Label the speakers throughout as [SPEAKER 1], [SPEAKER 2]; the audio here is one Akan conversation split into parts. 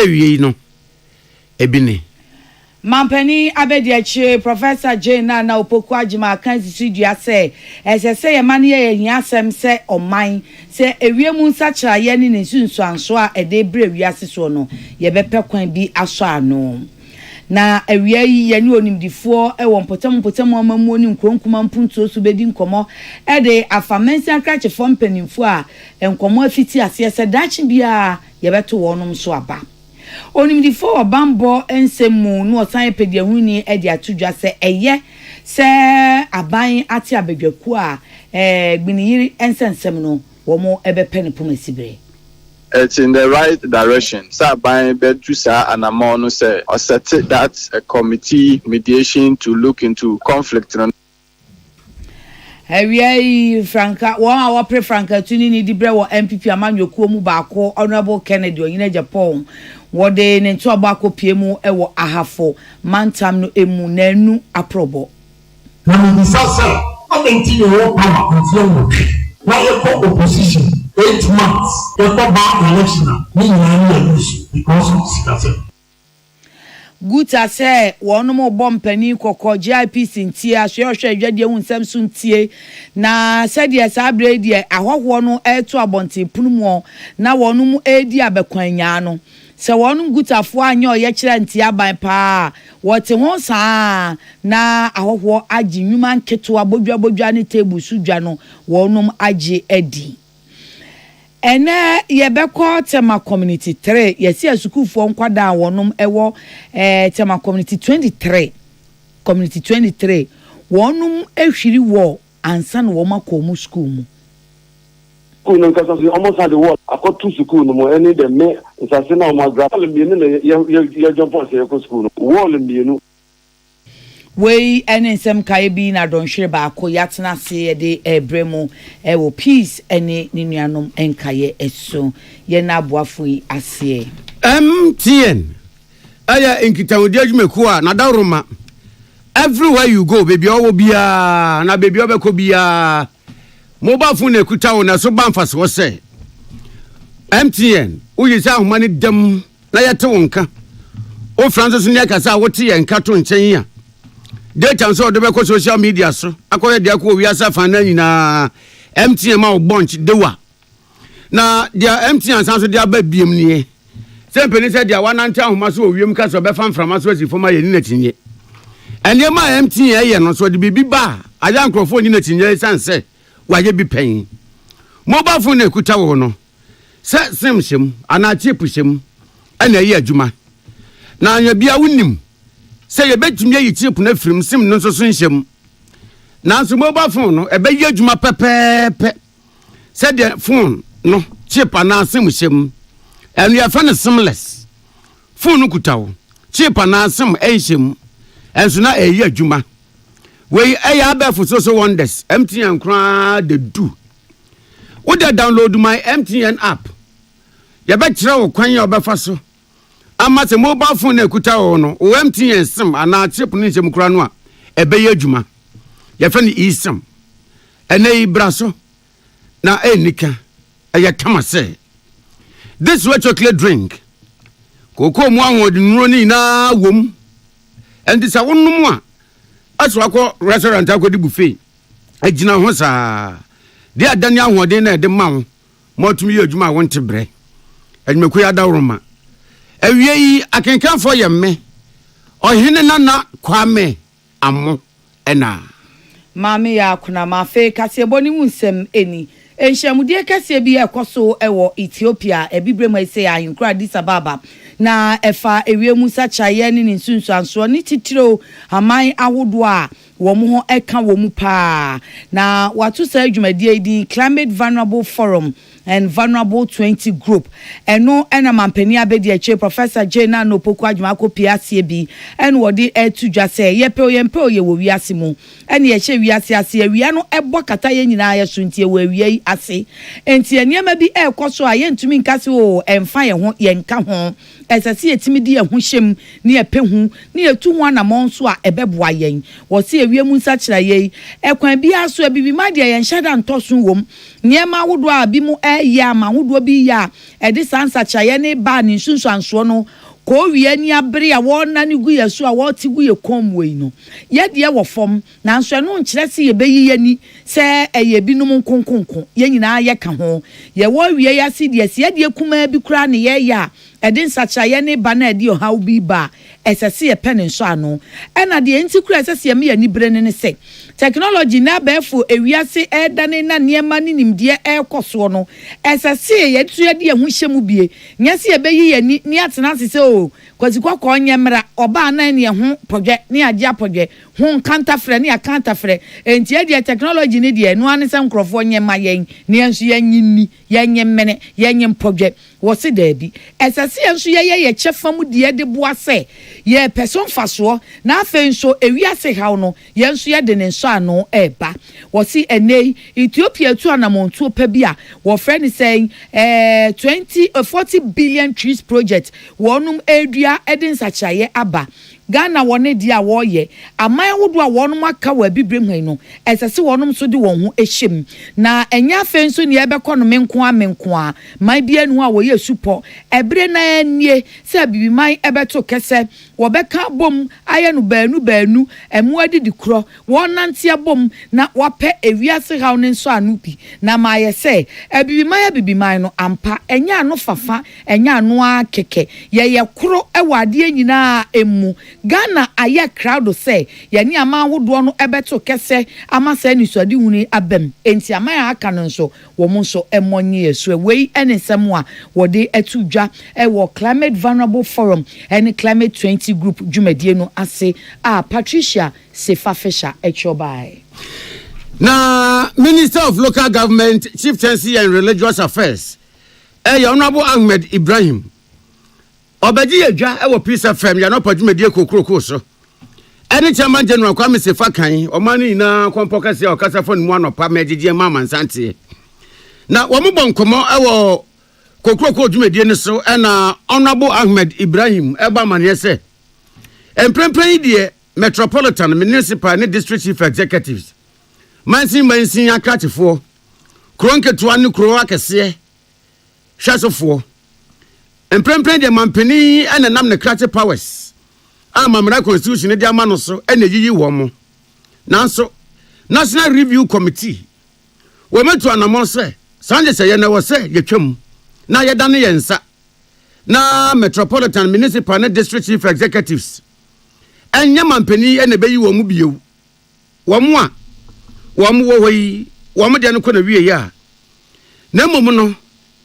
[SPEAKER 1] wie no ebini
[SPEAKER 2] Mampani abediache Professor Jane na opoku agima Akan studio say esese ye mane ye hia asem se oman se ewiemu nsacha ye ne nsunsu anso a ede bre wiase so no ye bepe kwan bi aso ano na awia yi ye ne onimdifo e won potem amamu ni nkronkuma mpuntu so bedi nkomo e de afamensi akrache fo mpanimfo a enkomo afiti ase se dachi bia ye beto wonum so aba onimdifo obambo ensemu no osan pediahuni e de atudwa se eye se aban ati abedwaku a gbiniyiri ensensem no wo mo ebepe ne pomasibre.
[SPEAKER 3] It's in the right direction. So by Betusa and Amon say or set that a committee mediation to look into conflict.
[SPEAKER 2] Hey, Franca, one hour pre Franca tuning the brew MPP Amanyoku mu baako Honorable Kennedy in Japan. What they nento abako piemu ewo ahafo mantam no emu nanu aprobo.
[SPEAKER 4] Na mi sasa amenti no power on na your opposition 8 months the back election me na lose because of scatter.
[SPEAKER 2] Guta say one more bomb penny koko GIP sintia hwehwe adwade hu nsem so ntie na said yes abre die ahwahwo no eto abonte punumo na wonum edi abekwanya no se wonum gutafo anya oye kire ntia ban pa wote ho saa na ahwahwo agi nwuma nketo abodwa ne table sudwa no wonum agi edi ene yebeko tema community 3 yesi asukufo nkwada wonum ewo tema community 23 wonum ehwiri wo ansa no wo makomu school mu
[SPEAKER 5] no because almost had the word I got to school no any the me it's na my grandpa me no ya jump on say school no wall me no
[SPEAKER 2] we ensem kai bi na don hwere ba ko yatena se de ebremu wo peace ene ni nuanom enkaye eso ye na aboafo yi ase
[SPEAKER 1] MTN aya enkitawodi adwumaku a na daroma everywhere you go baby owo bia na baby obeko bia mobile phone ekutawo na so banfa so se MTN uyisa ahoma ne dam na yete wonka o Francis ne akasa wote ye nka to nchen a data so de be ko social media so akoye de akọ wiasa fan na nyina MTN ma o bunch dewa na dia MTN san so dia ba biem nie sempe ni se dia wanante ahoma so owiem ka so be fan frama so asifo ma ye ni na tinye ene ma MTN ye no so de bibi ba aya nkrofo ni na tinye sanse waye bi pen mobile phone ekuta wo no se simshim ana chip shim ana yi adwuma na anya bia wonim se ye betumi yi chip na firim sim no so nhyem na so mobile phone no e be yi adwuma pepepe se de phone no chip ana sim hyem enu ya fa no simless phone kuta wo chip ana sim enhyem enso na e yi adwuma we eya abefo so wonders MTN kra de do wo de download my MTN app ya be kire wo kwan ya obefa so ama se mobile phone ekuta wo no o MTN sim ana chip ni nsem kra no a ebe ye adwuma ya fa ni eSIM ene ibra so na enika eya kama se this way chocolate drink koko mu anwodi nuro ni na wom and this awonum a aso akọ restaurant akọ buffet agina ho saa de adani ahoden na de ma wo motumi ye adwuma wonte bre adwumaku ya dawroma awie yi akenkanfo ye me ohene nana kwame amo ena
[SPEAKER 2] mame ya kuna mafe kase boni munsem eni enhyamudie kase bi ekoso ewo Ethiopia ebibrem ese ayinkura Addis Ababa na efa ewiemu sachaye ni nsunsu anso ni titiro aman ahodo a wo mo ho eka wo mu pa na watu sa adwumadie di Climate Vulnerable Forum and Vulnerable 20 group eno ena mampani abedi eche Professor Jane no poku adwuma ko piasie bi en wodi etudwa se yempe ye wo wiase mu ene ye hye wiase ase awia no ebo kata ye nyina ye so ntie wo awia yi ase enti eniema bi ekoso a ye ntumi nkase o emfa ye ho ye nka ho esase etimi di ye ho hyem ne ye pehu ne ye tu ho anamon so a ebeboa yen wo se wiemu nsakyera yei ekwan bia so abibima de yen hyada ntoso wom niema wodo a bi mu ama wodo bi ya ede sansakyera ye ne ba ne nsunsuanso no ko wie ni abere a wona ne gu yeso a woti gu ye komwei no ye de wo fom na nso no nkyere se ye beyi yani se eye binum nkonkonko ye nyina ye ka ho ye wo wie ya se de se de kuma bi kura ne ye ya ede nsakyera ye ne ba na ede o haw bi ba esese ye pen nso ano ena de enti kura esese ye me yani bere ne se technology na befo ewiase edane na niema ni nimde ekoso no esese ye tu ye de hu hyemu bie nyase ye beyi yani ni atena sese o kwazikwa ko nyemra oba na ne hu proje ni agya proje hu kanta frɛ ne akanta frɛ enti ye de technology ni de no ane se nkrofo nyema yen ne enso ye nyinni ye nyemmene ye nyem proje wo se da bi esese enso ye kyefam de de boase ye person faso na afen so ewiase haw no ye enso ye de ne ano eba wosi enei Ethiopia tu anamontu pa bia wo friend saying 40 billion trees project wonum edua edin sachaye aba Ghana wone dia wo ye aman wodo a wonum aka wa bibrem han no esese wonum so de won ho ehyem na enya afen so ne ebekọ no menko a man bia nu a wo ye supo ebre na anie se bibiman ebeto kese wo beka bom aye no baanu emu adidi kro wonante abom na wape ewiase haw ne so anu bi na ma ye se bibiman no ampa enya no fafa enya no akeke ye kro ewade nyina emu Ghana aye crowd say yani ama wodo no ebeto kese ama sa ni suade huni abem enti ama ya aka no nso wo mo nso emonye yeso wei enesem a wode etudwa wo climate vulnerable forum and climate 20 group dwumadie no ase Patricia Sefafisha echobai
[SPEAKER 1] na Minister of Local Government, Chieftaincy and Religious Affairs Honorable Ahmed Ibrahim Obeji edwa e wo Peace FM ya no padwumedie kokroko so ene chairman general Kwame Sefakan omani na kompokase o kasafo ni mu anopa megigye mama nsante na wo mo bonkomo e wo kokroko dwumedie ne so na Honorable Ahmed Ibrahim eba mane se emprempren die Metropolitan Municipal and District Chief Executives mansin akratefo kronketo ne kro akese hwasofo emprempren de mampeni ene nam ne krate powers amamra constitution de ama no so ene yiyi wo mo nanso National Review Committee we metu anamo se sanje se ye na wo se yetwam na yedane yensa na Metropolitan Municipal and District Chief Executives enya mampeni ene beyi wo mu biewu wo mo a wo mo wo hoyi wo mo de no ko na wie ya na mmom no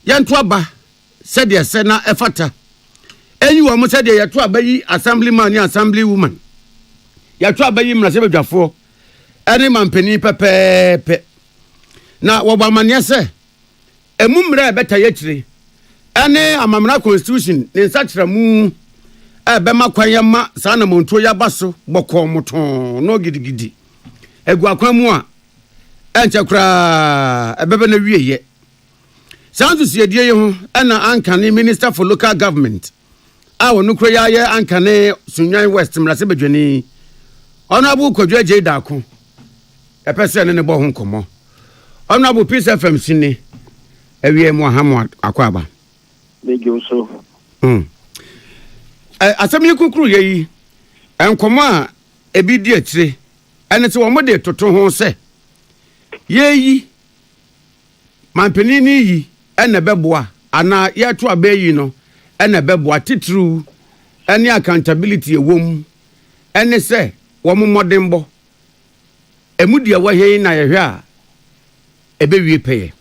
[SPEAKER 1] yento aba said ya sena efata enyi wo mo said ya to abayi assemblyman ni assemblywoman ya to abayi mrase bedwafo ene mampeni pepepe na wo ba mane se emumra ebeta yekire ene amamra constitution ne nsakira mu ebema kwanyama sa na monto ya baso boko moton no gidigidi egu akwamu a enchekura ebebe na wieye Sanzu siedie ye ho na Akan Minister for Local Government wonu kro ya ye Akan Sunyan West mrase bedwani Honorable Kodwa J Dako epese ne bo ho nkomo Honorable Peace FM sini ewie mu ahamo akwaba
[SPEAKER 5] mejo so
[SPEAKER 1] asami kukuru ye enkomo a ebi di atire ene se wo mo de toto ho se yeyi mampeni yi ene beboa ana yeto abayi no ene beboa titru ene accountability ewom ene se wo mo modembo emudia wa hei na yehwe a ebewie peye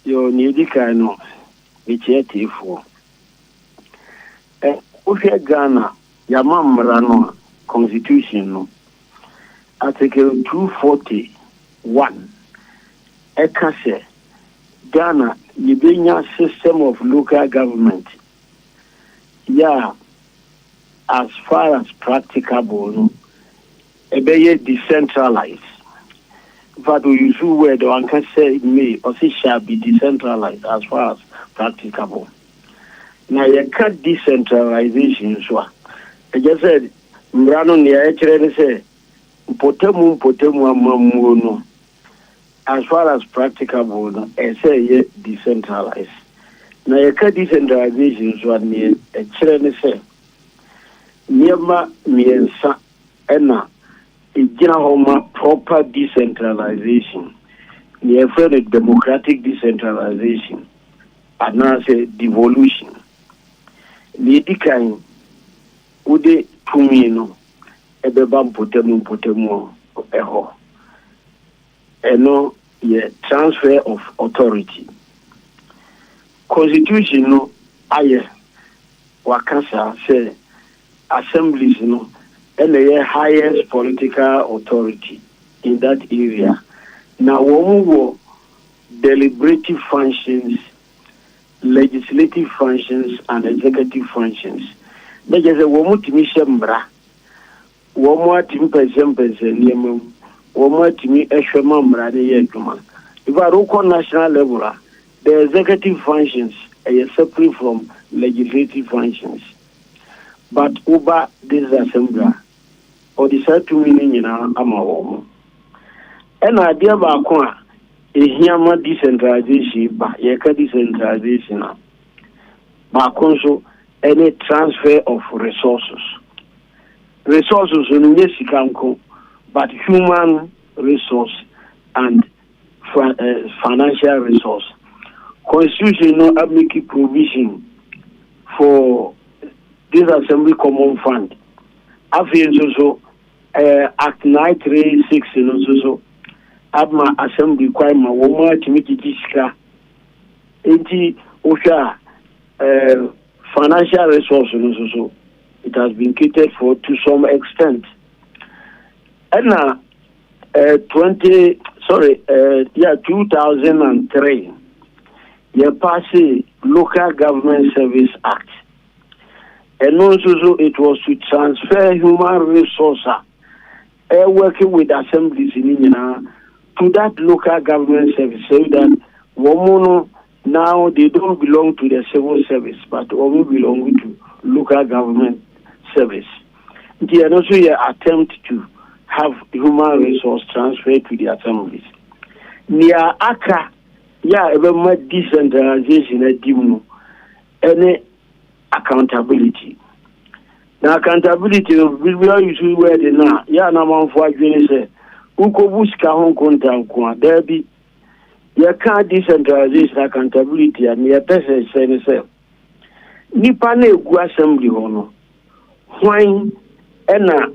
[SPEAKER 5] yo ni dika no echetifo ohwe Ghana ya mamra no constitution no article 241 ekase Ghana libenya system of local government yeah as far as practicable no ebeye decentralized but we use word one can say may or say shall be decentralized as far as practicable. Now you cut decentralization so I just said Mbrano near say potemu amamu no, as far as practicable no, say decentralized. Now you can decentralization so near a children say Niema miensa ena igina homa proper decentralization. Near friend democratic decentralization. And now say devolution. Lady kind ude tumino ebebam potemu eho. Eno ye transfer of authority. Constitution no aye wakasa say assemblies no and the highest political authority in that area. Now wo deliberative functions, legislative functions and executive functions. They just a woman to me shembra, woman to me person, woman to me eshemambra de yekuma. If I look national level, the executive functions are separate from legislative functions. But over this assembly, or the 2 million in our home. And idea about a Yama decentralization, but Yaka decentralization. But also any transfer of resources. Resources in Yesikanko, but human resource and financial resource. Constitution no make provision for this assembly common fund. Also, Act 936 so Abma assembly kwama woman to meet diska. Enti osha financial resources so it has been catered for to some extent. And now 2003 you pass the Local Government Service Act. And also it was to transfer human resources working with assemblies in India to that local government service so that women now they don't belong to the civil service but only belong to local government service. There also an attempt to have human resource transferred to the assemblies. Near Aka, even decentralization at Dimu, any accountability. Now accountability we are usually where they now. Naman for say Uko buska Hong Kong kwa derby. You can't decentralization accountability and your person saying say Nipa na egu assembly hono. Why ena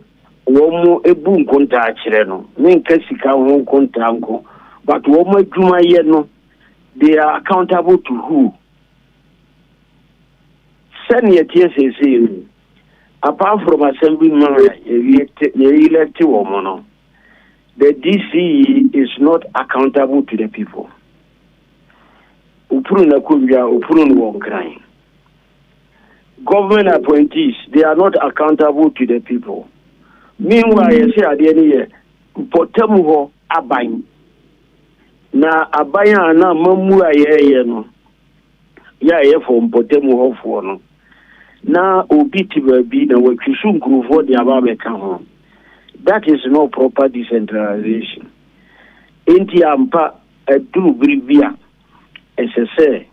[SPEAKER 5] womo ebu nkonta akire no. Menka sika Hong Kong tanko. But womo adwuma ye no they are accountable to who? Send your TSA. Apart from assemblyman, you elected woman. The DCE is not accountable to the people. Government appointees, they are not accountable to the people. Meanwhile, you say at the end of the year, Potemuho Abain. Na Abaya na Mamua ye no. Ya from Potemuho for no. Na obiti baby na wakishu ngruvo di ababe kan. That is no proper decentralization. Inti ampa edu bribia SSA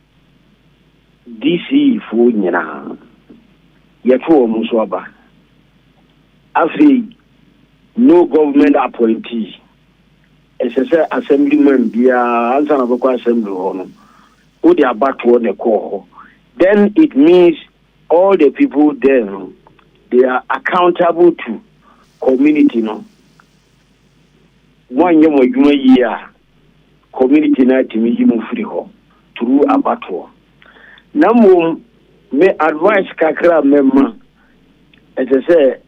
[SPEAKER 5] DC fu nyina. Yetu omuswaba. Afi no government appointee. SSA assemblyman bia ansa na boko assembly hono. Odi abato ne ko. Then it means all the people there, they are accountable to community. No, one year, community na timi yimu free ho through abattoir. Now, me advice kakra memma. As I say,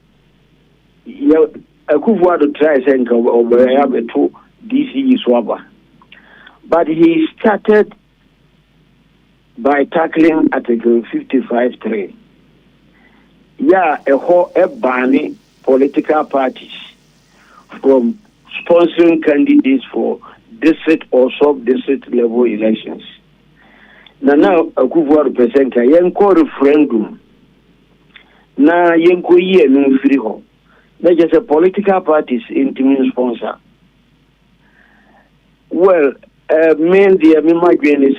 [SPEAKER 5] I could want to try saying over to DC Swaba, but he started by tackling Article 55.3. A banning political parties from sponsoring candidates for district or sub-district level elections. Now, a Kufuor presenter, Yanko referendum. Na Yanko ye no free ho. They just a political parties intimate sponsor. Well, mainly, I mean, my grain is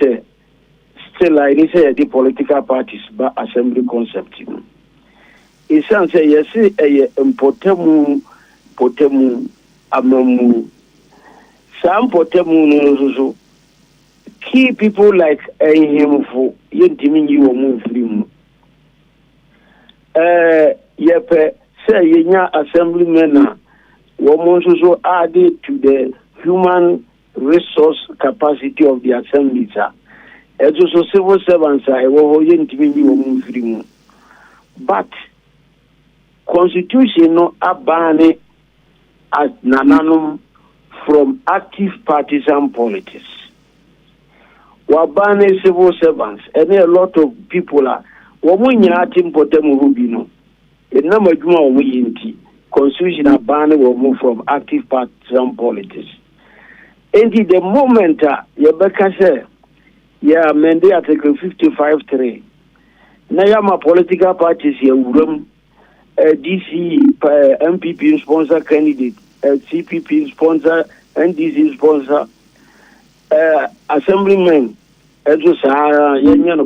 [SPEAKER 5] still, I say the political parties, but assembly concept. It sounds like yes, potemu, amamu. Some potemu, key people like him for yentimi you or move him. Yepe say yenya assemblymen women so added to the human resource capacity of the assembly. As also civil servants are yentimi you or move him. But constitution no abane as nananum from active partisan politics. Wabane civil servants and a lot of people are womunya team potemu rubino. It number juma we constitution abane will move from active partisan politics. And the moment Yabeka say Midday article 55.3. Now my political parties here DC MPP sponsor candidate, CPP sponsor, NDC sponsor, assemblymen,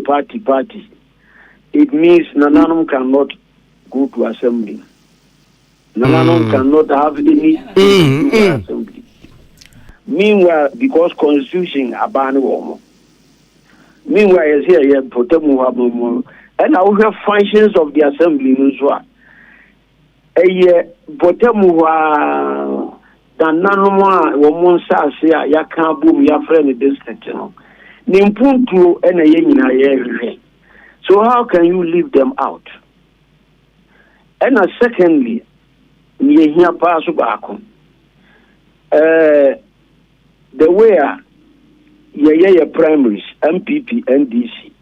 [SPEAKER 5] party. It means Nananum cannot go to assembly. Nananum cannot have any assembly. Meanwhile, because constitution abandoned woman. Meanwhile, here potemu and I will have functions of the assembly as well. Potemu dananuma woman say ya can boom ya friend district no nimpuntu ena ye nyina ye. So how can you leave them out? And secondly, ye here pass back the way ye primaries MPP NDC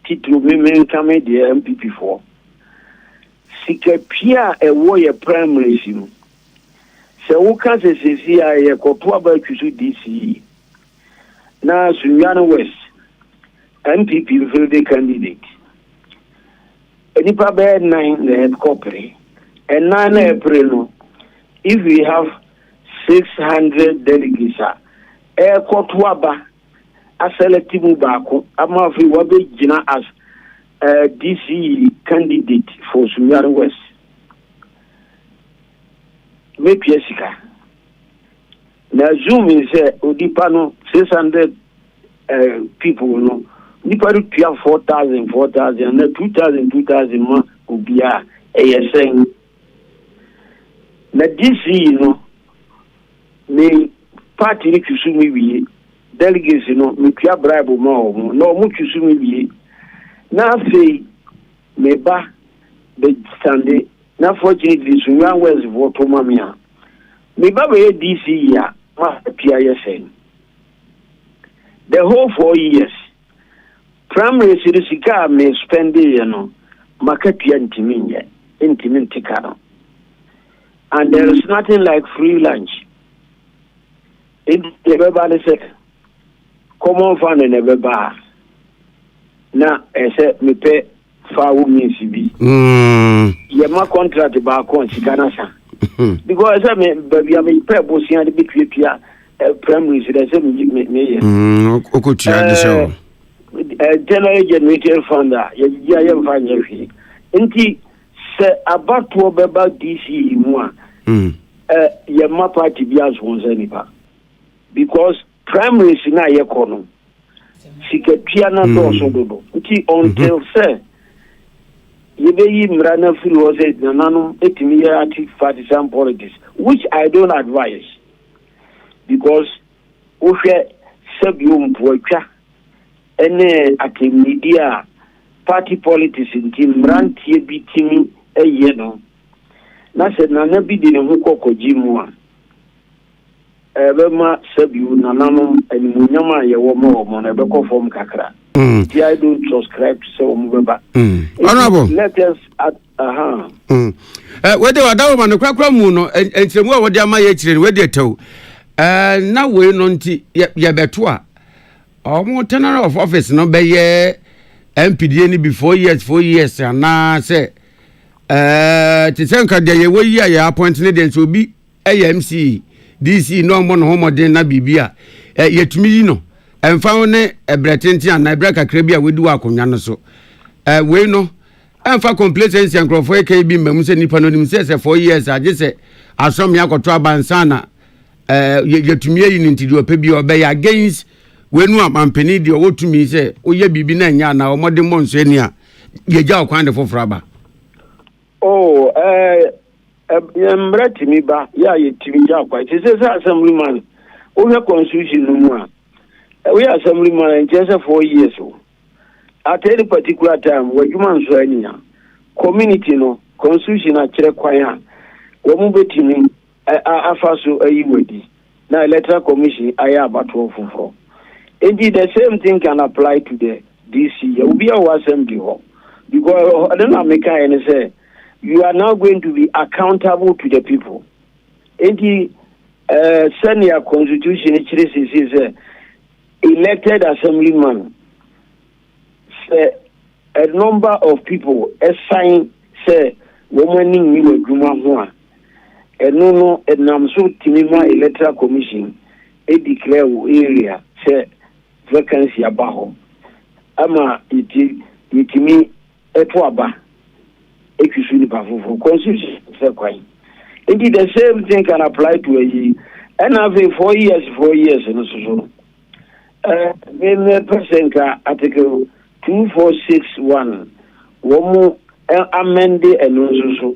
[SPEAKER 5] titulu women come the MPP for sikapia a warrior primaries you. So who can say CIA kopo about you DC? Now Sunyana West MPP field candidate. Nipa bed 9 the head corporate and 9 April. If we have 600 delegates, Kotwaba a selective bako, Amafi Wabe Jina as DC candidate for Sunyana West. Make Jessica. Now Zoom is Odipano 600 people no. Nipa do 4,000 and 2,000 man will be a saying. Now DC me party ni kusumi bi delegates me kwa bribe mo no mo kusumi bi na fe me ba the Sunday. Now, fortunately, Sunyana West vote for Mamia. Me baba DC ya ma PISN. The whole 4 years, primary sika me spend makapia intimin tikano. And there is nothing like free lunch. Everybody said, common fund in every bar. Now, I said, me pay. Fawu means be. My contract back on Sikanasa. Because I mean, baby, I mean, purpose here the big here, primary, so that's me. General generator fund, yeah, I'm fine. Inti, say about to about DC, my party be as once anywhere. Because primary is not your corner. Sikatiana also do. Until say. Yebeyi Mrana Fulu was a Nanano 8 active partisan politics, which I don't advise. Because Ufe Sabium Poika and at media party politics in Tim Rantie beating a yeno. Nasa Nanabi didn't hook Jimwa. Ebema Sabu Nanano and Munyama Yawomo Monabeko from Kakra. I don't subscribe to some member.
[SPEAKER 1] Honorable.
[SPEAKER 5] Let us
[SPEAKER 1] whether I don't want to crack Muno and some more what they are my age and where they tow. Now we're not Yabetua. Or more tenor of office, no by MPD before 4 years, and now say te sɛ nka deɛ yɛwɔ yi a yɛ appoint ne deɛ nso obi ɛyɛ MC DC no ɔmmɔ no homɔden na biribi a yɛtumi yi no ɛmfa wo ne ɛbrɛ tenten anaa ɛbrɛ kakra bi a wɔdi wɔ akonnwa no so wei no ɛmfa complacency nkurɔfoɔ ɛka bi mmamu sɛ nnipa no nim sɛ 4 years agye sɛ asɔme akɔto abansa na yɛtumi ayi no nti deɛ ɔpɛ bi ɔbɛyɛ against wenu amampani deɛ ɔwɔtumi sɛ woyɛ biribi na ɛnyɛ anaa ɔmmɔde mmɔ nso ani a yɛgya ɔkwan de foforɔ aba
[SPEAKER 5] yɛmmerɛ tumi ba yɛ a yɛtumi gya ɔkwan te sɛ assemblyman wohwɛ constitution no mu a woyɛ assemblyman nkyɛ sɛ 4 years o at any particular time w'adwuma nso ania community no constitution akyerɛ kwan a wɔn bɛtumi afa so ayi wadi na electoral commission ayɛ abatoɔ foforɔ. Indeed, the same thing can apply to the DC. You will be our assembly hall. Because I don't know, say you are now going to be accountable to the people. Indeed, senior constitution is elected assemblyman. A number of people assign say woman in you Juma and no namso Tinima electoral commission a declare area say vacancy abaho ama itimi eto aba ekusu ni bafofo constitution say kwai. Indeed, the same thing can apply to a and have 4 years no so in person ka article 2461 womu amend and so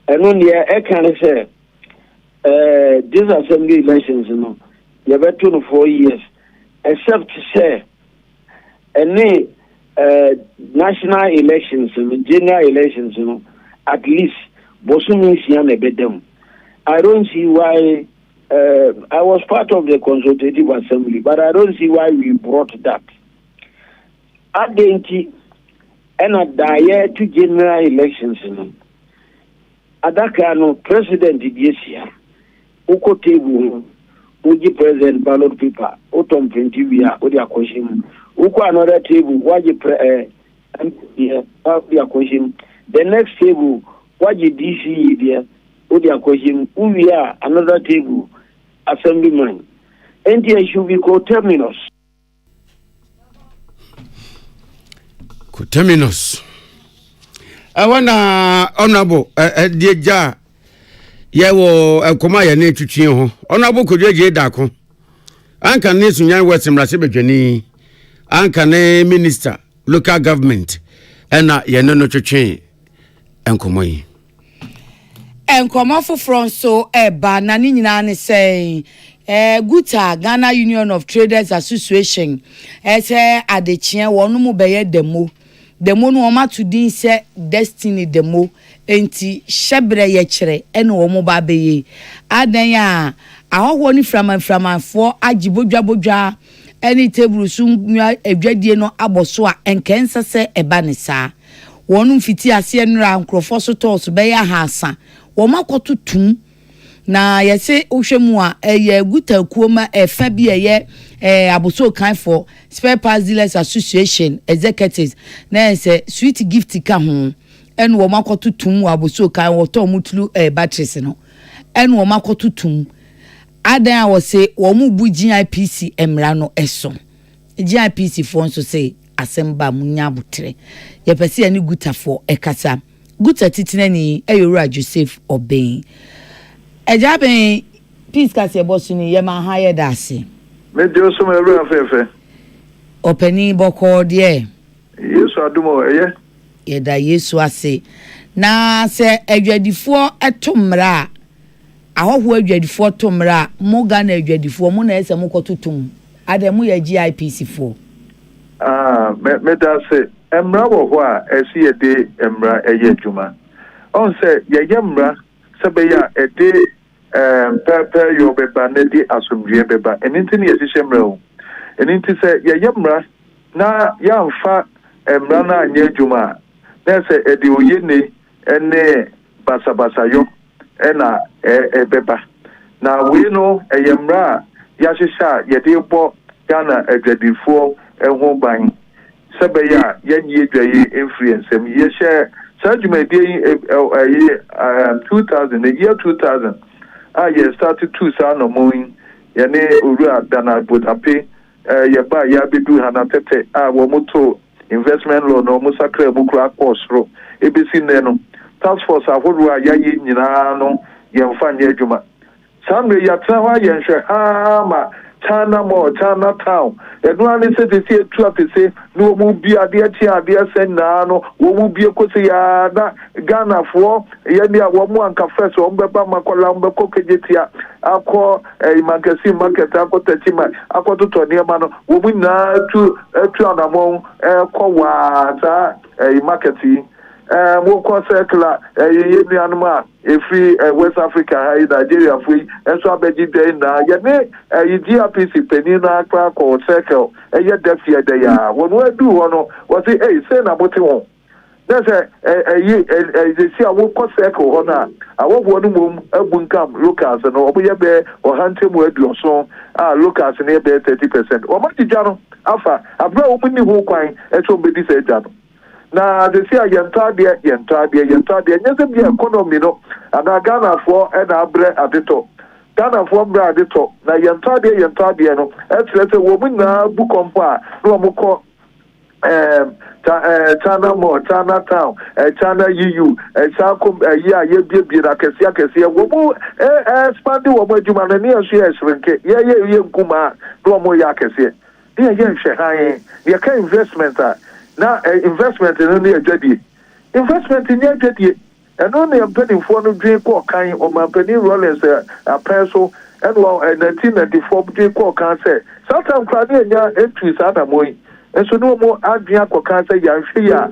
[SPEAKER 5] and on the e can say this assembly elections no you better 4 years except say any national elections and general elections, you know, at least Bosumi. I don't see why I was part of the consultative assembly, but I don't see why we brought that. Adenti and a diet to general elections, you know. Adaka president this year, Uko table. Uji present ballot paper, Utom Printivia, Udia Koshim, Uko another table, Waji Koshim, the next table, Waji DC, Udia Koshim, Uya, another table, assemblyman. And there should be coterminous.
[SPEAKER 1] Coterminous. I wanna honorable, dear Ja. Yewo ekoma ya na twitwe ho onabo kodwaje dako anka ne sunyan west mrase bedwani anka ne minister local government ena ye no twitwe enkomo yi enkomo foforo so eba na ni nyina ne sei Guta Ghana Union of Traders Association ese adechie wonu mu beye demo no oma to din se destiny demo enti shebre ye kire ene wo mo ba beye adan ya ahoho ni framanfo agibodwa ene table sunwa adwadie no aboso a enkense se eba ne sa wonu mfiti ase enra nkrofo so to so beye hasa wo makoto tum na yese ohwemu a eye Guta kuoma efa bi eye aboso kan for spare parts dealers association executives na say sweet gift ka ho en wo makoto tum aboso kan wo to mutulu batteries no en wo makoto tum adan a wo se wo mu bu GIPC emra no eso GIPC fo nso say asemba munya butre ye pese ani Guta for ekasa Guta titinani eyora Joseph Obey ejaben peace kase bosuni ye ma haye dase mejo so me ru afefe openi boko de Yesu adumo eye ye da Yesu ase na se adwadifo etomra ahoho adwadifo tomra mo Ghana adwadifo mo na ese mo kototum ademu ye GIPC fo me da se emra wo ho a esi ye de emra eye adwuma on se ye yemra se be ya ede per yo beba ne di asomdwe beba eninti ne yesihye mra o eninti se ye yemra na ya mfa emra na anya adwuma na se edi oyene ene basabasa yo ena beba na we no eyemra ya hyehyɛ ye de bo Ghana adwadifo eho ban se be ya ye nyi adwaye influence ye hye
[SPEAKER 6] Sajumedi 2000, the year 2000. I started to sound of mowing. Yane Ura Dana Botape, Yaba Yabidu Hanatete, Wamoto, investment loan, or Musakre Bukra Osro, ABC Neno, Task Force, Ahurua Yayi Ninano, Yamfan Yajuma. Sunday Yatawa Yanshahama. China more, China town. And one is to say, to say, no will be a dear tia, dear Senano, what will be a Kosiana, Ghana for, Yania, one confess, Ombaba Macolamba Cocagetia, Aqua, a magazine market, Aqua Tetima, Aqua to Toniamano, woman to Anamon, Kowata, a marketing. More circular, a free West Africa, Nigeria free, and so I bet you day now. Yet, a GRPC penina crack or circle, and yet that's the day. When we do one, was it a say about you? That's a see a walk circle on that. I won't want to move a bunkam, Lucas, and over bear or hunting word your song, Lucas and near 30%. Or much Jano, Alpha, I've no opening who quine, and so be this Jano. Na they say yentade nyese bi economy no ana Ghana for and abre adeto Ghana for abre adeto na yentade no etrese wo mu na bu kompo a no mo ko China more China town China EU Sakom ye bie na kese wo mu expand wo mo adwuma na ne so ye srinke ye nkuma no mo ya kese ye nhwe han ye ka investment a now investment in only a jadi. Investment in your jadi. And only a penny for no drink or kind or my penny rollers a pencil and 1994 drink or can say. Sometimes crying your entries are more. And so no more Adrian or can say Yanshia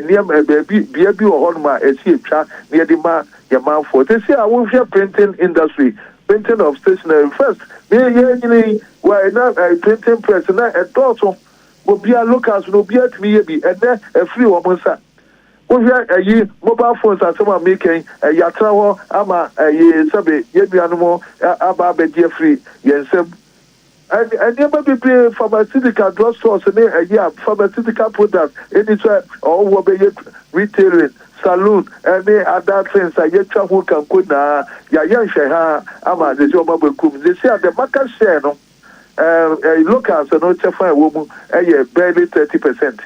[SPEAKER 6] near baby or Honma a cheap chat near the man your mouth for. They say I will hear printing industry, printing of stationery first. Why not a printing press and a daughter. Will be a Lucas, no be at me, and then a free woman. We hear a ye mobile phones as someone making a yatrawa, ama a ye sabe, yet be animal, ababe Jeffrey, yensem. And never be pharmaceutical drugstores and a year pharmaceutical products, any or will be retailing, saloon, and the other things I yet who can put na Yayan Sheha, ama the Joma Kum. They say the market share, no. Locals are not a woman, barely 30%,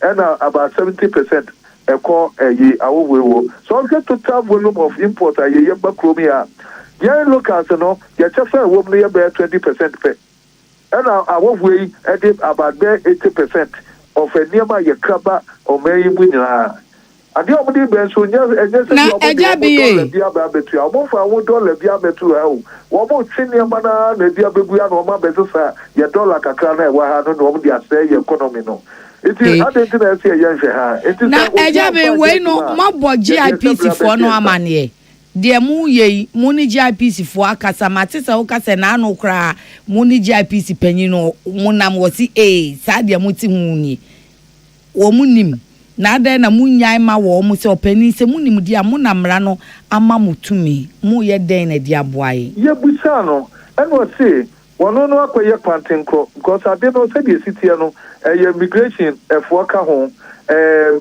[SPEAKER 6] and about 70% a call a year. So I'll get to total volume of import a year back Chromia. Young locals are no, yet a woman bear 20% pay. And our way added about bear 80% of a nearby Yakaba or Mary Winner. And the only bench will never and yes,
[SPEAKER 2] na ejabiye
[SPEAKER 6] between a month for $1 one more senior mana, the Diabuan or my business, your dollar cacana, why no dia say economy no. It is I didn't say it is
[SPEAKER 2] na ejabe we no mabo GIPC for no amane. Deɛ mu ye mu ni GIPC for akasa matisa wo kasa na anu kra mu ni GIPC panyin no mu nam wo si saa deɛ mu ti hu ni wo mu nim na ada na mu nyai ma wo mu se opani se mu nim dia mu na mra no ama mutumi mu ye den na dia boaye
[SPEAKER 6] ye busa no eno se wono no akoye kwantenkro because ade no se die sitie no immigration efo ka ho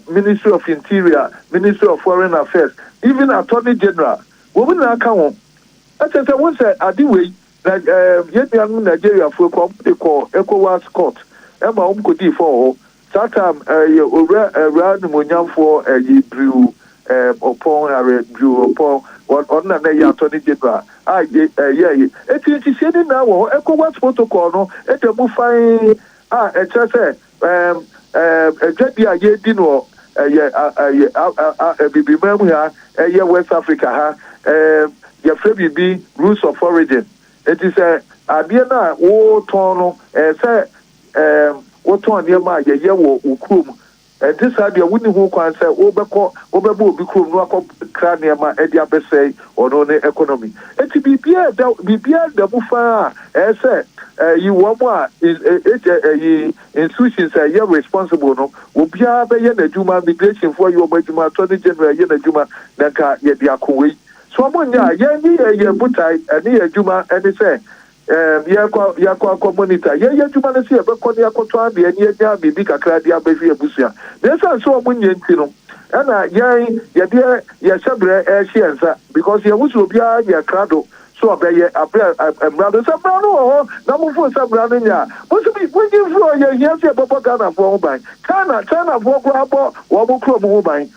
[SPEAKER 6] Ministry of Interior, Ministry of Foreign Affairs, even Attorney General wo na aka ho atete won se ade we na ye bia no Nigeria fo ko de ko ECOWAS court e ma ko di for Satam ora no monyamfo brew upon are brew upon on na ya Attorney General eti se ni na wo ECOWAS protocol no e de mu fine e chese ejedi aye di no bibi mamu ya West Africa ha ya frebibi rules of origin it is ade na wo ton no say what on near my ye wo ukrum this idea wouldn't who can say obeko obi krum no akọ kra near my edia be say or no economy it bibia da bufa say you want more institutions are you responsible no obia be ye na juma migration for you obajuma Attorney General ye na juma na ka ye dia kowe so amonya ye butai ani ye juma ani say yakwa monitor ye juma na se be ko ne akoto ade ani nya bibi kakra dia be hwe abusia na say so omunye nti no ɛna yɛde yɛhyɛbrɛ ɛhyɛ nsa because yɛwusu obiara yɛ krado so ɔbɛyɛ abrɛ mmrado sɛ mmra no wɔ hɔ na mofo sɛ mmra no nya wogyimfo yɛhia sɛ yɛbɛbɔ ghanafoɔ ho ban chinafoɔ koraa bɔ wɔ mo kurom ho ban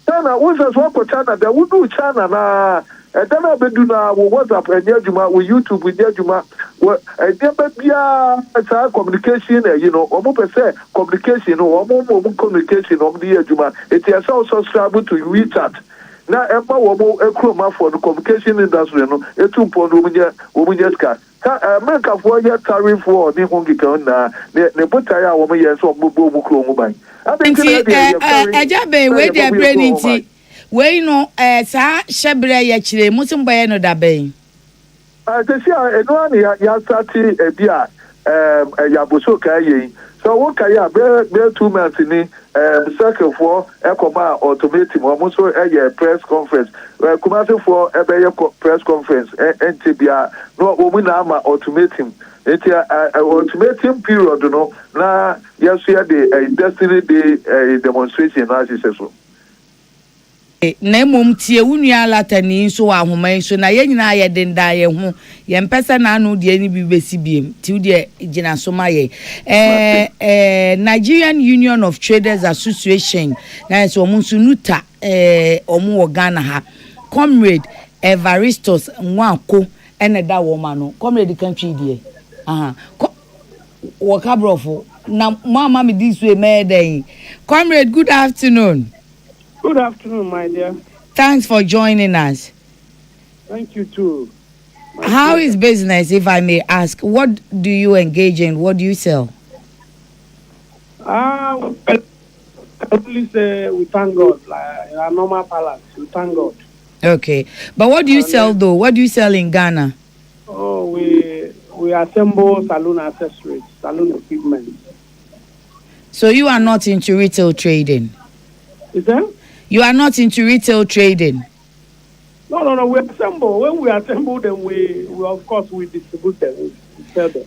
[SPEAKER 6] China wosɛ so wɔkɔ China da wodu China na ɛda no bɛdu na wo WhatsApp ɛnyɛ adwuma wo YouTube nyɛ adwuma ɛdeɛma biara saa communication ɛyi no ɔmo pɛ sɛ communication no ɔmo communication ɔmo de yɛ adwuma ɛti ɛsɛ wo subscribe to WeChat na ɛma wɔn kuromafoɔ no communication industry no etu mpɔ no wɔn nyɛ sika Amerikafoɔ yɛ tarifoɔ ne ho nkeka na ne botae a wɔn yɛ nso wɔn bɔ wɔn kurom ho ban.
[SPEAKER 2] Nti ɛgya bɛn wei deɛ brɛ ne nti wei no saa hyɛbrɛ yɛ kyerɛ mu sɛ mbɔyɛ no da bɛn.
[SPEAKER 6] Sɛsi a ɛno a ne yɛasate ebi a ɛyɛ aboso kaa yɛn so wɔn kae a bɛɛ 2 months ni circlefoɔ ɛkɔma a automatic wɔn nso ɛyɛ press conference kumasefoɔ ɛbɛyɛ press conference ɛnte bia na wɔn na ama automatic nti automatic period no na yɛso yɛde destiny day demonstration na ahyehyɛ so.
[SPEAKER 2] Na mmom tie wo nua latani nso wɔ ahoma yi so na yɛn nyinaa yɛ denda yɛ ho yɛn mpɛsɛ na ano deɛ ni bi bɛsi biem ti deɛ gyina so ma yɛ Nigerian Union of Traders Association na so ɔmo nso nuta ɔmo wɔ Ghana ha comrade Evaristos Nwako ɛna da wɔ ma no comrade country deɛ wɔ kabrofo na mama me this way mɛɛdɛn comrade good afternoon.
[SPEAKER 7] Good afternoon, my dear.
[SPEAKER 2] Thanks for joining us.
[SPEAKER 7] Thank you too.
[SPEAKER 2] How is business, if I may ask? What do you engage in? What do you sell?
[SPEAKER 7] At least we thank God, like our normal palace. We thank God.
[SPEAKER 2] Okay, but what do you sell though? What do you sell in Ghana?
[SPEAKER 7] Oh, we assemble salon accessories, salon equipment.
[SPEAKER 2] So you are not into retail trading?
[SPEAKER 7] Is that?
[SPEAKER 2] You are not into retail trading?
[SPEAKER 7] No. We assemble. When we assemble them, we of course, we distribute them. We sell them.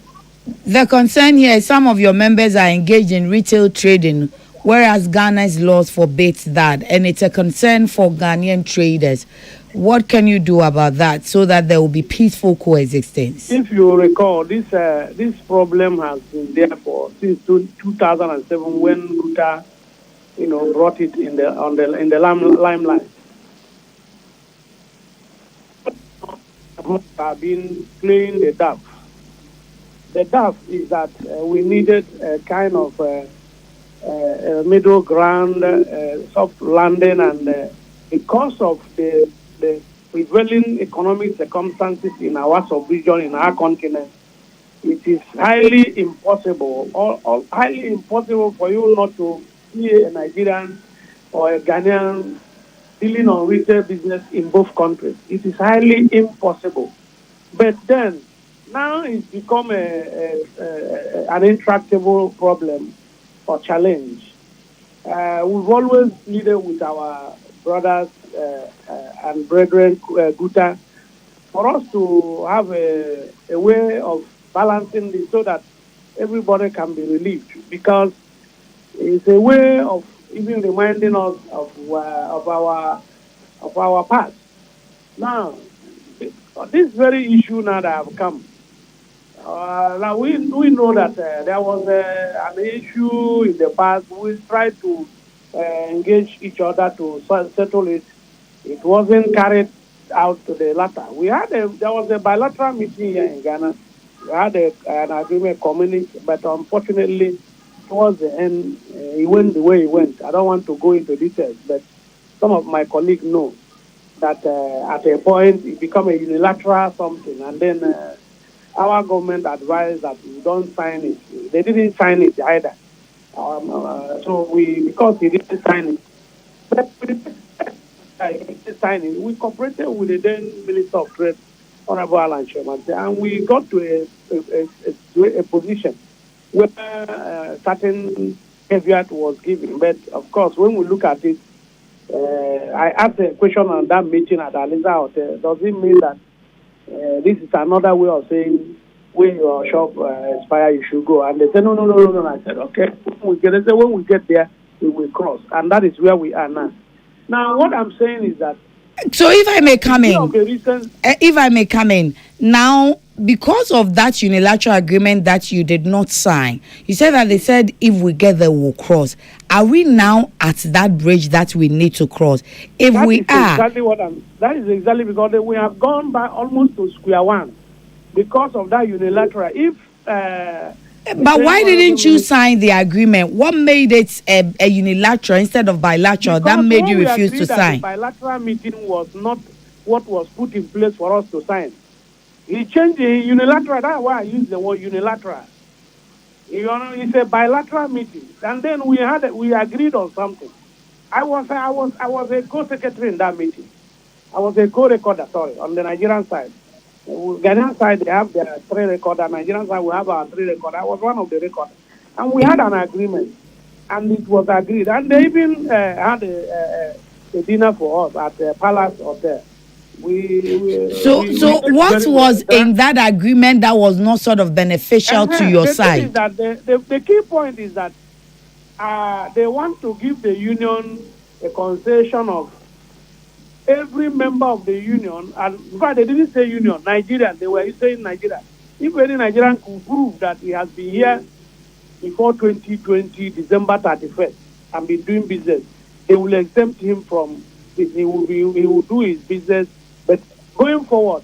[SPEAKER 2] The concern here is some of your members are engaged in retail trading, whereas Ghana's laws forbids that. And it's a concern for Ghanaian traders. What can you do about that so that there will be peaceful coexistence?
[SPEAKER 7] If you recall, this problem has been there since 2007 when Guta brought it in the limelight. Have been playing the dove. The dove is that we needed a kind of a middle ground, soft landing, and because of the prevailing economic circumstances in our sub-region, in our continent, it is highly impossible for you not to see a Nigerian or a Ghanaian dealing on retail business in both countries. It is highly impossible. But then, now it's become an intractable problem or challenge. We've always needed with our brothers and brethren, Guta, for us to have a way of balancing this so that everybody can be relieved, because it's a way of even reminding us of our past. Now, this very issue now that have come, now we know that there was an issue in the past. We tried to engage each other to settle it. It wasn't carried out to the latter. There was a bilateral meeting here in Ghana. We had an agreement community, but unfortunately, towards the end, it went the way it went. I don't want to go into details, but some of my colleagues know that at a point it became a unilateral something, and then our government advised that we don't sign it. They didn't sign it either. So because he didn't sign it, we cooperated with the then Minister of Trade, Honorable Alan Sherman, and we got to a position where certain caveat was given. But of course, when we look at it, I asked a question on that meeting at Aliza Hotel. Does it mean that this is another way of saying when your shop expire, you should go? And they said, no. I said, okay. When we get there, we will cross. And that is where we are now. Now, what I'm saying is that
[SPEAKER 2] So if I may come
[SPEAKER 7] of the
[SPEAKER 2] in,
[SPEAKER 7] recent
[SPEAKER 2] if I may come in now, because of that unilateral agreement that you did not sign, you said that they said if we get there we'll cross. Are we now at that bridge that we need to cross? If
[SPEAKER 7] that
[SPEAKER 2] we
[SPEAKER 7] is
[SPEAKER 2] are,
[SPEAKER 7] exactly what I'm. That is exactly because we have gone back almost to square one because of that unilateral. If
[SPEAKER 2] but why didn't you sign the agreement? What made it a unilateral instead of bilateral? That
[SPEAKER 7] because
[SPEAKER 2] made
[SPEAKER 7] when
[SPEAKER 2] you
[SPEAKER 7] we
[SPEAKER 2] refuse
[SPEAKER 7] agreed
[SPEAKER 2] to
[SPEAKER 7] that
[SPEAKER 2] sign.
[SPEAKER 7] the bilateral meeting was not what was put in place for us to sign. He changed the unilateral. That's why I use the word unilateral. You know, it's a bilateral meeting, and then we agreed on something. I was a co-secretary in that meeting. I was a co-recorder, sorry, on the Nigerian side. Ghanaian side, they have their 3 recorder. Nigerian side, we have our 3 recorder. I was one of the recorders. And we had an agreement, and it was agreed. And they even had a dinner for us at the Palace Hotel.
[SPEAKER 2] So what was in that agreement that was not sort of beneficial to your
[SPEAKER 7] the
[SPEAKER 2] side?
[SPEAKER 7] thing is that the key point is that they want to give the union a concession of every member of the union, and in fact they didn't say union, Nigerian, they were saying Nigeria. If any Nigerian could prove that he has been here before 2020 December 31st and been doing business, they will exempt him from he will do his business. But going forward,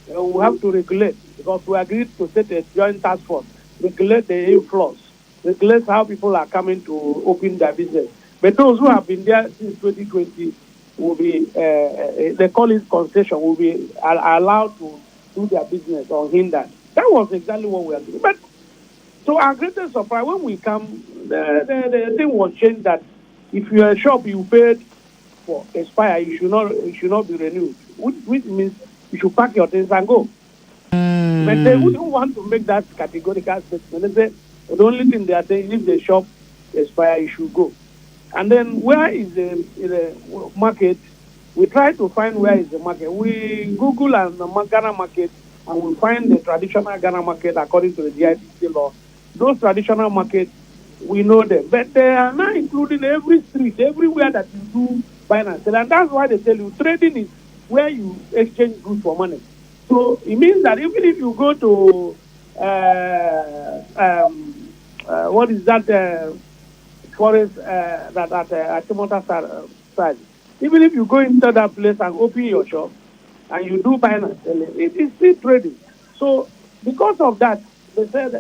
[SPEAKER 7] we have to regulate, because we agreed to set a joint task force, regulate the inflows, regulate how people are coming to open their business. But those who have been there since 2020 will be, they call it concession, will be allowed to do their business unhindered. That was exactly what we are doing. But to our greatest surprise, when we come, the thing was changed that if you're a shop, you paid for expire, you should not be renewed, which means you should pack your things and go. But they wouldn't want to make that categorical statement. They say the only thing they are saying, if the shop expire, you should go. And then where is the market? We try to find where is the market. We Google and the Ghana market, and we find the traditional Ghana market according to the GIPC law. Those traditional markets, we know them. But they are not including every street, everywhere that you do buy and sell. And that's why they tell you trading is where you exchange goods for money. So it means that even if you go to, what is that, forest that at Timota side, even if you go into that place and open your shop and you do buy and sell, it is still trading. So because of that, they said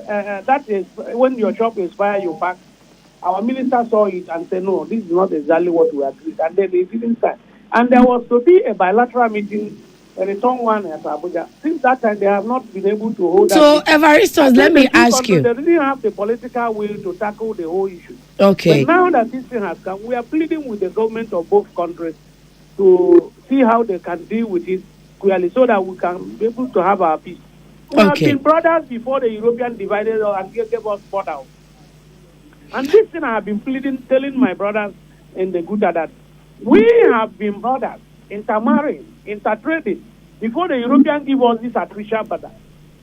[SPEAKER 7] that is when your shop expires, you pack. Our minister saw it and said, no, this is not exactly what we agreed. And then they didn't sign. And there was to be a bilateral meeting, a return one at Abuja. Since that time, they have not been able to hold
[SPEAKER 2] So,
[SPEAKER 7] that.
[SPEAKER 2] Evaristos, let me ask you.
[SPEAKER 7] They didn't have the political will to tackle the whole issue.
[SPEAKER 2] Okay.
[SPEAKER 7] But now that this thing has come, we are pleading with the government of both countries to see how they can deal with it clearly so that we can be able to have our peace. We have been brothers before the European divided and gave us border. And this thing I have been pleading, telling my brothers in the Guta that we have been brothers, intermarrying, intertrading, before the European give us this artificial border.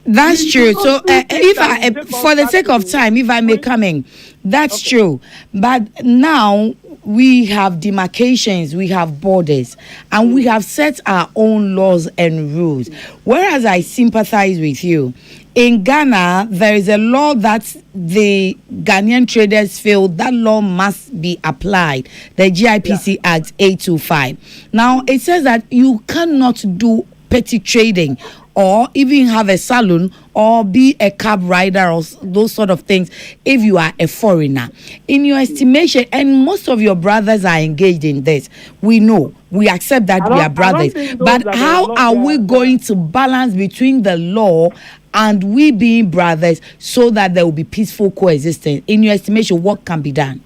[SPEAKER 2] That's true. So, if I, for the sake of time, if I may come in, that's true. But now we have demarcations, we have borders, and we have set our own laws and rules. Whereas I sympathize with you, in Ghana, there is a law that the Ghanaian traders feel that law must be applied. The GIPC Act 825. Now, it says that you cannot do petty trading or even have a salon or be a cab rider or those sort of things if you are a foreigner. In your estimation, and most of your brothers are engaged in this, we know, we accept that we are brothers. But how are we going to balance between the law and we being brothers so that there will be peaceful coexistence? In your estimation, what can be done?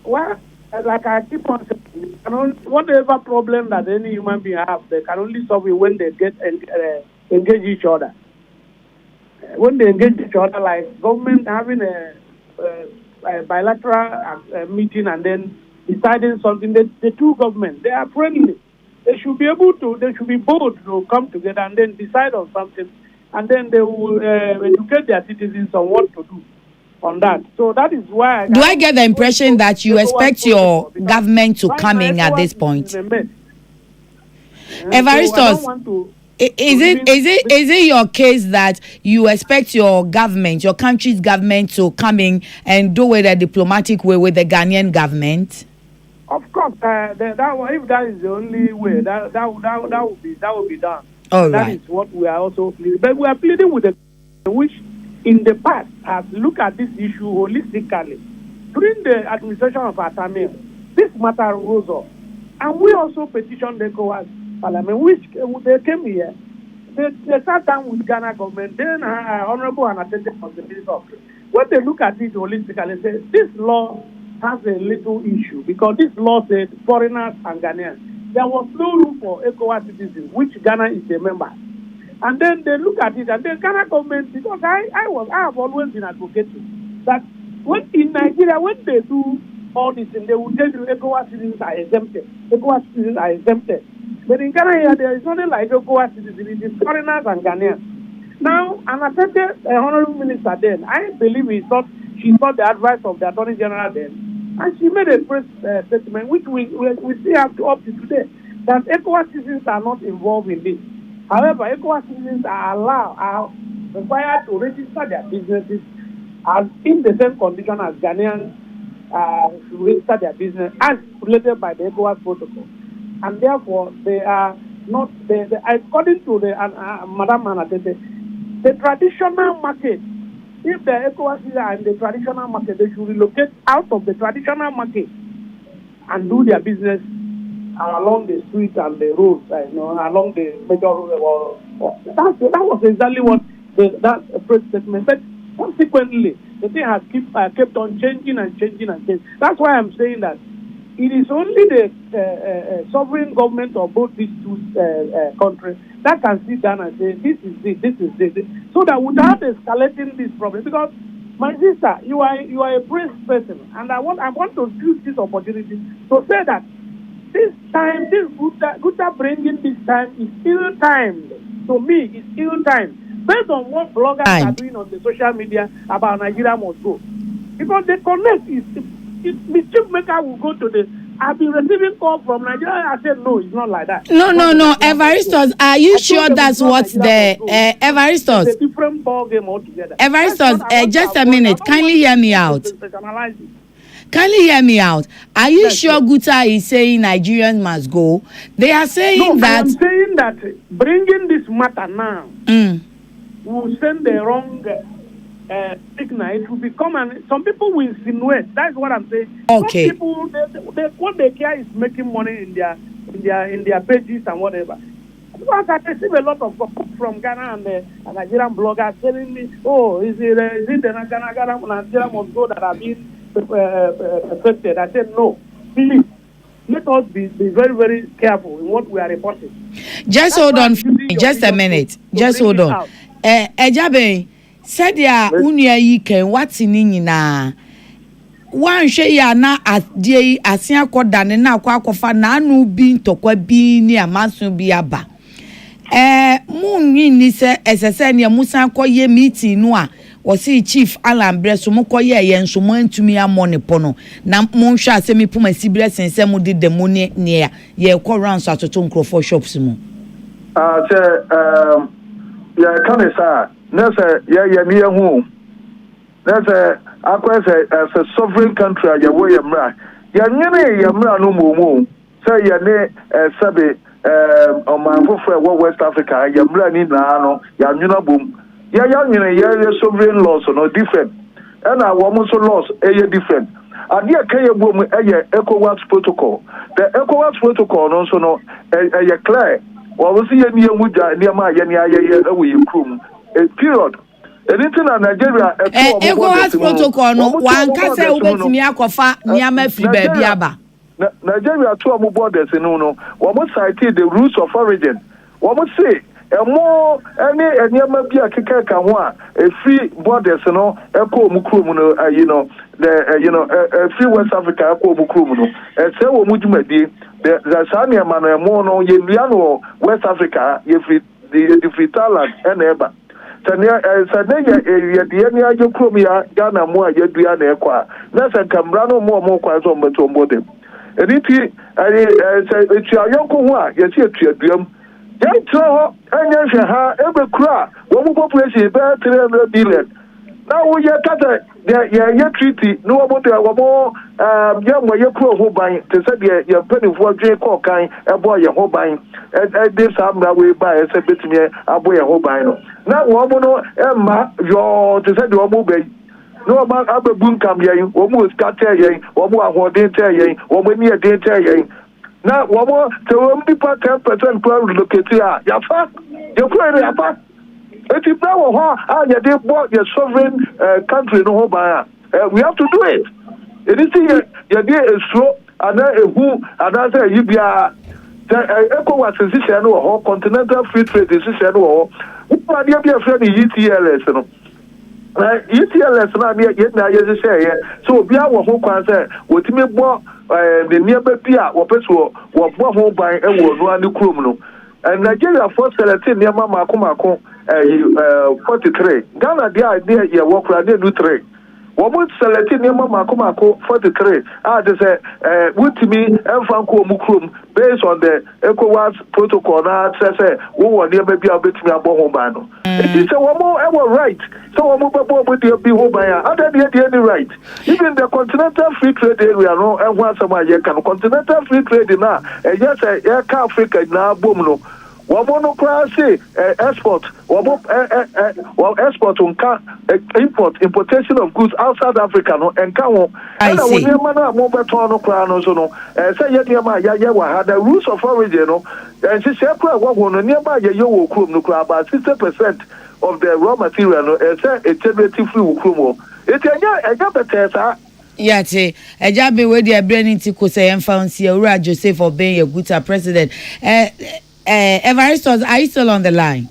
[SPEAKER 7] Well, like I keep on saying, whatever problem that any human being have, they can only solve it when they get engage each other. When they engage each other, like government having a bilateral meeting and then deciding something, the two governments, they are friendly. They should be bold to come together and then decide on something, and then they will educate their citizens on what to do. on that. So that is why.
[SPEAKER 2] Do I get the impression that you expect your government to come in at this point? Evaristos, is it your case that you expect your government, your country's government, to come in and do it a diplomatic way with the Ghanaian government?
[SPEAKER 7] Of course, if that is the only way, that will be done.
[SPEAKER 2] All
[SPEAKER 7] that
[SPEAKER 2] right.
[SPEAKER 7] is what we are also pleading. But we are pleading with the which in the past has looked at this issue holistically. During the administration of Atamir, this matter rose up. And we also petitioned the ECOWAS Parliament, which they came here. They sat down with Ghana government, then Honorable and attended on the Minister of Trade. When they look at it holistically, they say this law has a little issue because this law said foreigners and Ghanaians. There was no room for ECOWAS citizens, which Ghana is a member. And then they look at it, and the Ghana government, because I have always been advocating that when in Nigeria, when they do all this, and they will tell you ECOWAS citizens are exempted. ECOWAS citizens are exempted. But in Ghana here, there is nothing like ECOWAS citizens. It is foreigners and Ghanaians. Now, an attended honorable minister then, I believe she thought the advice of the Attorney General then, and she made a press statement, which we still have to up to today, that ECOWAS citizens are not involved in this. However, ECOWAS citizens are required to register their businesses as in the same condition as Ghanaians to register their business as related by the ECOWAS protocol. And therefore, they are not, according to the Madam Anatete, the traditional market, if the ECOWAS are in the traditional market, they should relocate out of the traditional market and do their business along the streets and the roads, along the major road. That was exactly what that press statement. But consequently, the thing has kept on changing and changing and changing. That's why I'm saying that it is only the sovereign government of both these two countries that can sit down and say, this is it, so that without escalating this problem. Because, my sister, you are a brave person, and I want to use this opportunity to say that this time, this Guta bringing this time is ill timed. To me, it's ill timed. Based on what bloggers are doing on the social media about Nigeria must go. Because the connect is the chief maker will go to the. I've been receiving calls from Nigeria. I said, no, it's not like that.
[SPEAKER 2] No. Evaristos, are you sure that's what's there? Evaristos.
[SPEAKER 7] It's a different ball game altogether.
[SPEAKER 2] Evaristos, just a minute. Kindly hear me out. Kindly hear me out. Are you sure Guta is saying Nigerians must go? They are saying that.
[SPEAKER 7] I'm saying that bringing this matter now will send the wrong signal. It will become some people will insinuate. That's what I'm saying.
[SPEAKER 2] Okay.
[SPEAKER 7] Some people, what they care is making money in their pages and whatever. Because I receive a lot of support from Ghana and Nigerian bloggers telling me, oh, is it the Nigeria must go that have been affected? I said, no. Please, let us be very, very careful in what we are reporting.
[SPEAKER 2] Just hold on for me. Just a minute. Just hold on. Ejabe, said ya unia yike what's in nyina. One shey ya na adie asia koda ne na akwa akofa na anu bi ntokwa bi ni amaso bi aba. Mu nyi se esese ne musan koye meeting no a wo si chief Alambre so mu koye ye nso mu antumi amone pono na mu hwa asemi puma sibre sense mu de demone ne ye ko rounds atoto nkrofo shops mu.
[SPEAKER 6] Ya kanisa nese ya mi hu nese akwa say as a sovereign country ya wo ya mra ya nyene ya mra no momo say ya ne sabe omanfofo wo West Africa ya mra ni na no ya nwuna bom ya nyene ya sovereign laws no different and our so laws different ade akaye bom ECOWAS protocol the ECOWAS protocol no so no clear we see any muja near my we improve a period. Anything in Nigeria,
[SPEAKER 2] ECOWAS protocol no one can say ubetimi akofa niama free baby aba.
[SPEAKER 6] Nigeria two borders no we cite the rules of origin. We say more any niama bi akeka ka ho a free borders no eko omukrum no the free West Africa eko omukrum no say wo mujumadi the Sania Mano no West Africa, you free the free talent and ever. sane ya de ne aje krom ya Ghana mu a yadua na ekwa na se kamra no mo kwa so mbeto mbodem editi etua yonko ho a ye se etua duam ye tro anya hwe ha ebekura wo mu population be 300 billion na wo ye kata ye treaty no wo de wo ya mo ye kuro ho ban te se de ye panifo adwe ko kan ebo ye ho ban de samra we ba ye se betimi abo ye ho ban no na wo mo no emma yo te se de wo mo be no man abebun kam yen wo mo scatter yen wo mo ahoden ter yen wo mo ni eden ter yen na wo mo te wo mbi pa 10% pro relocate ya fa ye kuro ya fa eti bra wo ho a ye dey bo your sovereign country no ho ba we have to do it anything ye dey esro ana ehu ana say yibia ECOWAS decision no ho continental free trade decision no ho wo dey be afre ni ETLS no ETLS na na ye say so obi a wo ho kwan say wotimi bo the nearby bia wo peso wo bo ho ban e wo no ani krom no Nigeria for selecting near Mako 43. Ghana dia ye work ra dey do 3. Wo mo selecting near Mako 43. They say wutimi emfanko mu krom based on the ECOWAS protocol na say wo wo near be bia betimi abo ho ban no. It is wo mo e right. So wo mo be ho ban ya. Other dey any right. Even the continental free trade area no e ho asama ye kan continental free trade na yes e ka Africa na bom no. Womono kwase export export importation of goods outside Africa no enka ho na woni ma na mo beto no kwa no so no say ye dia ma ya wa ha the rules of origin no she say kwa wo no ne ba ye wo krom no kwa about 60% of the raw material no say integrated free wo krom it enya better sa
[SPEAKER 2] Yate, Ejabe we the branding tiko say emfancy Ura Joseph Obey your good president. Evaristos, are you still on the line?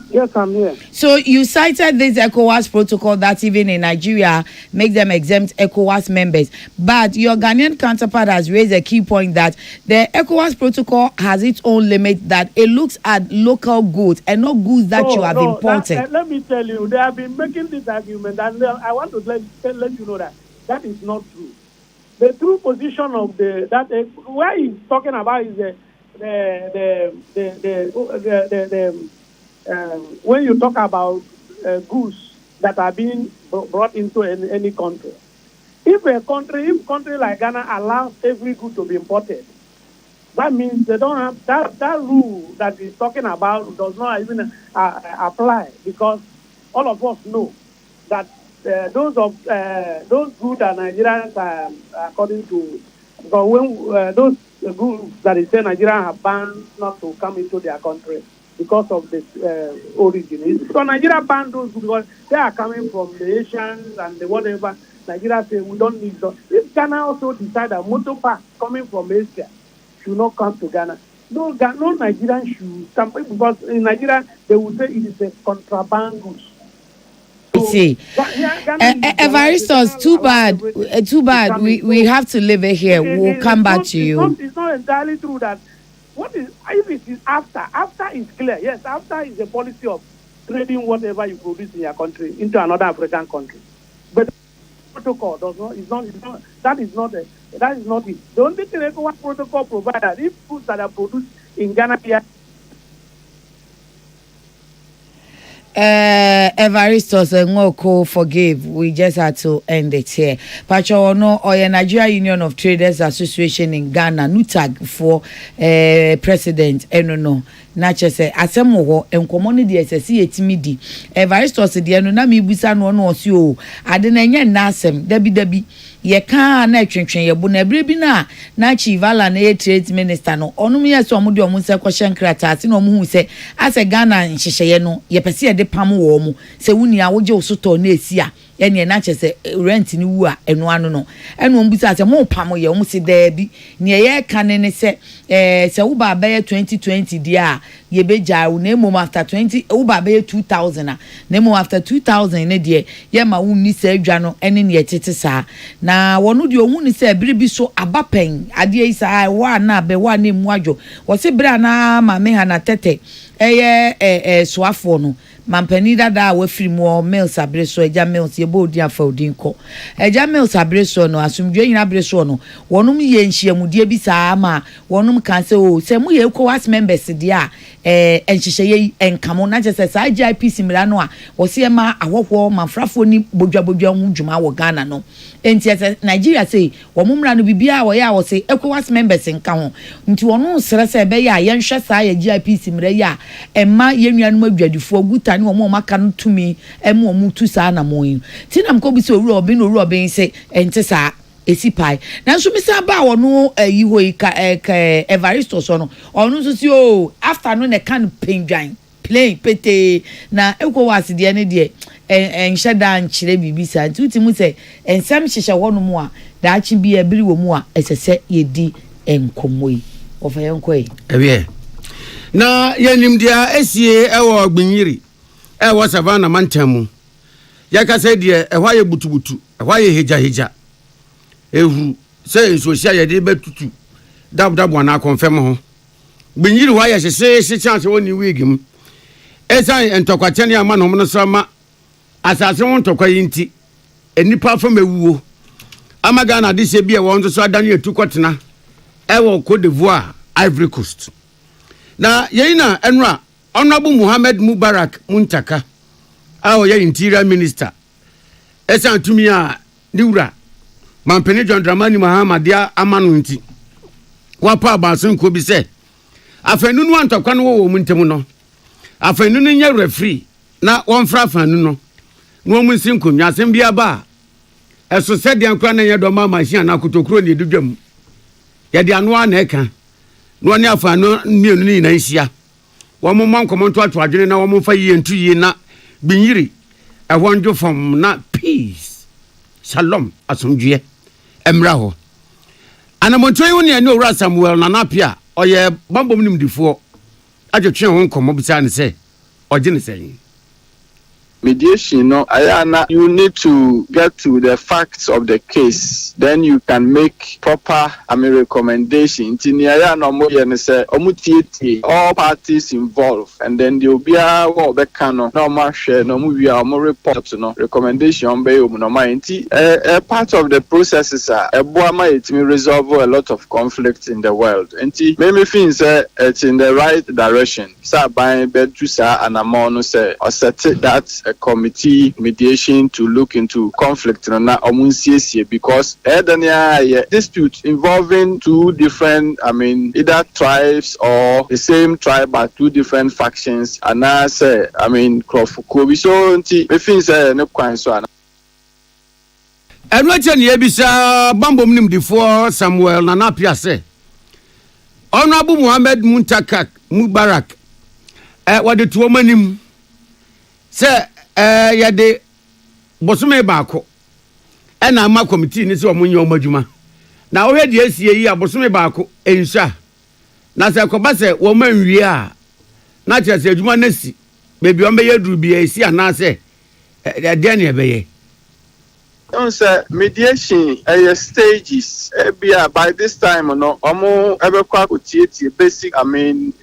[SPEAKER 7] Yes, I'm here.
[SPEAKER 2] So you cited this ECOWAS protocol that even in Nigeria make them exempt ECOWAS members. But your Ghanaian counterpart has raised a key point that the ECOWAS protocol has its own limit, that it looks at local goods and not goods that you have imported.
[SPEAKER 7] Let me tell you, they have been making this argument, and I want to let you know that is not true. The true position of where he's talking about is when you talk about goods that are being brought into any country. If country like Ghana allows every good to be imported, that means they don't have that rule that he's talking about does not even apply, because all of us know that those goods that Nigerians according to, because when those goods that they say Nigeria have banned not to come into their country because of the origin. So Nigeria banned those because they are coming from the Asians and the whatever. Nigeria say we don't need them. If Ghana also decide that motor parks coming from Asia should not come to Ghana, no Nigerian should come, because in Nigeria they will say it is a contraband goods.
[SPEAKER 2] See, Evaristos, too bad. We have to leave it here. We'll come back to you.
[SPEAKER 7] It's not entirely true that if it is after is clear. Yes, after is a policy of trading whatever you produce in your country into another African country. But the protocol that is not it. The only thing ECOWAS protocol provides that if foods that are produced in Ghana here.
[SPEAKER 2] Evaristos Ngoko, forgive. We just had to end it here. Pacho no or Nigeria Union of Traders Association in Ghana, NUTAG for president. No. Nache say asemo ho enkomo ne de SSC etimidi. Evaristos de no na mi busa no no osi o. Ade na nya na asem dabi ye kan na twetwen ye bu na bre bi na chief ala na trade minister no onum ye so omo de omo se kwhye nkrata ati na omo hu se ase Ghana nhyehyeye no ye pese ye de pam wo mu se wuni a woje osoto na esi a ene na che rent ni wu a eno ano no eno ombusa se mo pam ye omo se da bi ne ye kan ne se se wo ba ba 2020 dia ye beja wo na mom after 20 wo ba ba 2000 a na mom after 2000 ne de ye ma wo ni se adwa no ene ne ye tete sa na wono de ohun ni se bire bi so abapen ade isa wa na be wa na mu adwo wo se bra na ma me ha na tete soafo no mampani dada we free mo Mills Abreso eja Mills ye bodi afa odin ko eja Mills Abreso no asumdwe nyina Abreso no wonum ye nhyiamudie bi saa ma wonum kan se mu ye ECOWAS members dia enhyehye ye enkamo na chese saa GIPC mira no a wo se ma ahwohwo manfrafo ni bodwa hu dwuma wo Ghana no enti Nigeria say wo mumra no bibia wo ya wo se ECOWAS members nka ho nti wonu sere se be ya ye nhwe saa ye GIPC mira ya emma ye nuanu adwadifo guta ni wo maka no tumi emu omu tu saa na moyin ti na mko bi se owura obin se ente saa esi pai na nso mi sa ba wono yi hoika Evaristo so no onu so si o after no ne kan pendwan play pete na ECOWAS de ne de enhye da nkyere bibisa nti mu se ensam hyehye wono mu a da achi bi ebiri wo mu a esese yedi enkomoyi ofa yenkoi
[SPEAKER 1] ewe na yenim dia esie ewo ogbinyiri ewo savana mantamu yaka se de ehwa ye butubutu ehwa ye heja ehu se sosia ye de betutu dabdabo na confirm ho gbinyiri wa ye hye chance woni wigim esan entokwatene ama no no sama asase won tokwa yinti enipa fa mewuo amaga na de se bia won so adane etukotena ewo Cote d'Ivoire Ivory Coast na yeina enra Honorable Muhammad Mubarak Muntaka awo ye interior minister esan tumi a niwura mampeni John Dramani Mahama dia amanu nti wapa basun ko bi se afanu no antokwa no wo mu ntemu no afanu no nya referee na wonfra afanu no no mu nsin konwa asem bia ba eso se dia nkra na ye do ma machine na kotokuro ne dudwam ye dia no na eka no ne afanu mienu ni na nhia wo mo nkomo nto ato adwene na wo mo fa yie ntu yie na binyiri ehwonjo fom na peace shalom asomdwe emra ho anamontoyi woni ene owura Samuel na napia oye bambom nimdifo adwetwe ho nkomo bisa ne se oje ne sey
[SPEAKER 3] mediation, no, Ayana, you need to get to the facts of the case. Then you can make proper, recommendation. All parties involved, and then there will be a normal share, no report, no recommendation. Part of the process is it may resolve a lot of conflict in the world. And maybe things it's in the right direction. So by bed to say and among say or set that a committee mediation to look into conflict because dispute involving two different either tribes or the same tribe but two different factions and I say so things no quite so
[SPEAKER 1] and what you bisa bambom nimdifo Samuel na napia say Honorable Muhammad Mubarak what the two manim say yade bosume baako na ama committee ni se omunye omadwuma na wo hwede asie yi abosume baako ensha na se koba se wo manwie a na che se adwuma na si bebi o meye duru bi esi ana se de ne ebeye.
[SPEAKER 3] Don't say mediation stages. By this time, no, basic,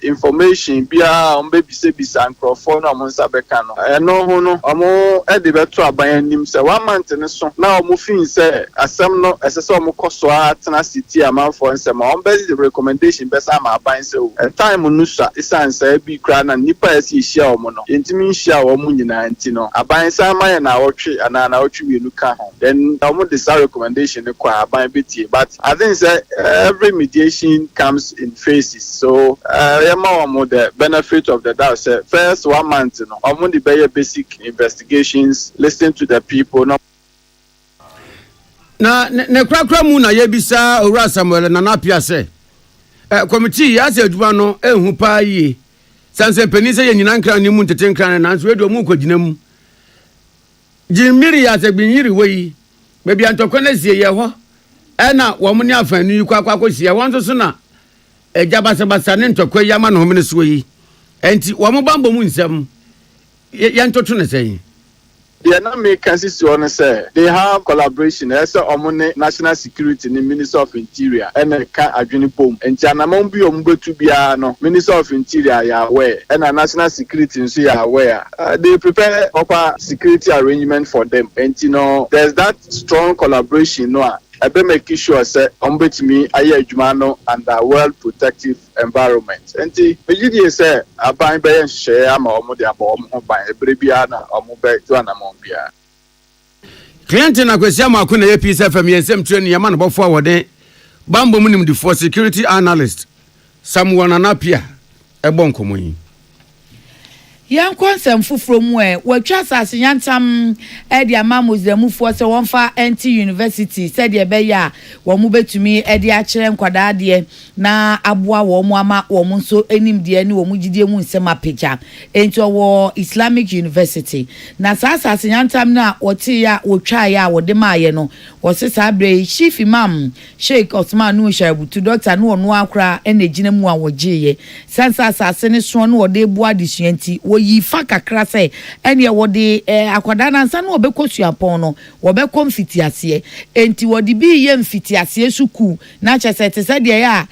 [SPEAKER 3] information. Bia baby say bisa microphone no sabekano. No, edibeto by him say 1 month so. Now moving say asem no eseso mo koso atena city amount for nsem. The recommendation best am aban say time no sha isan say bi kra na nipa esi hia omo no. Entimi hia omo nyina nti no. Aban say amaye na wotwe ana na wotwe wienu ka ho. Then I want this recommendation but I think that every mediation comes in phases. So the benefit of the doubt first 1 month, I want the very basic investigations, listen to the people.
[SPEAKER 1] Na krakra mu na yebisa owura Samuel na napia se committee ya se aduma no ehu pa yi sanse penise ye nyina nkran ni mu ntete nkran na nso edo mu kogina mu jimiri ya se binyiri we bebi antokona sie ye ho na wo muni afanu yi kwakwa sie won so na ejabasabasa ne ntokwa yi ama no homene so yi enti wo mo bambo mu nsem ye ntoto ne sey
[SPEAKER 3] the enemy can see on say they have collaboration as a national security in the Minister of Interior and a adwinipom and Janamon be to be no Minister of Interior ya aware and a national security in ya aware. They prepare proper security arrangement for them, and there's that strong collaboration. No, I be making sure say me aye adwuma and a well protective environment. And the say aban be share ama omo de abo omo ban ebrebia na omo be to anamon bia.
[SPEAKER 1] Client na kwesi ama akuna APC FM yensem training ya man bofo awode bambo munim for security analyst someone anapia ebon komoyi.
[SPEAKER 2] Yan konsem fufuro mu watwa asase yantam e de amamuzamufo se wonfa NT University said de be ya wo mu betumi e de a kire nkwada de na aboa wo mu ama wo mu so enim de ni wo mu gidie mu nsem apeja enti wo Islamic University na asase yantam na wote ya wotwa ya wo de maaye no wo se sabre chief imam Sheikh Osman nu Sharabutu doctor no no akra ene gina mu a wo giye sansa asase ne so no wo de boa disuanti yi fa kakra se ene wo de akwada na nsa no obekosua pon no wo be komfitiase enti wo de bi ye mfitiase suku na chese te se de ya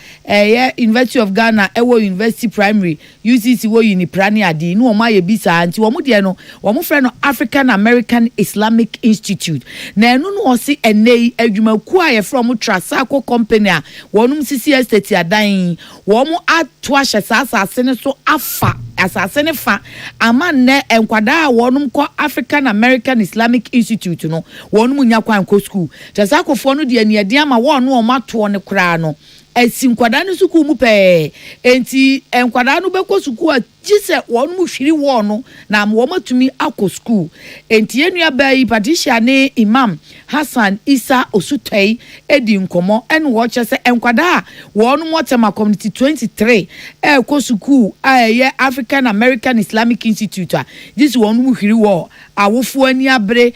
[SPEAKER 2] University of Ghana ewo University Primary UCC wo Uniprani adi no ma ye bisa anti wo mu de no wo mu frɛ no African American Islamic Institute na enu no osi enei adwumaku a ye from Trasaco company a wonum sisi estate adan wo mu ato ahye asase ne so afa asase ne fa amanne enkwada wonum ko African American Islamic Institute no wonum nya kwan ko school Trasaco fo no de aniade ama wonu o mato ne kra no esi nkwada ne suku mu pe enti enkwada no be ko suku a jise wonum hwiri wono na wo matumi akọ school enti enua bai Patricia ne Imam Hassan Isa Osutei edi nkomo en wo chese enkwada wonum wotema community 23 ko suku aye African American Islamic Institute a jise wonum hwiri wo awofo ani abre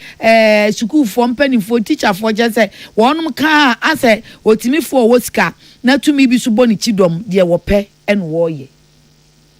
[SPEAKER 2] suku fo mpanifo teacher fo jese wonum ka ase otimi fo wosika na tumi bi so boni chidom de wo pe en wo ye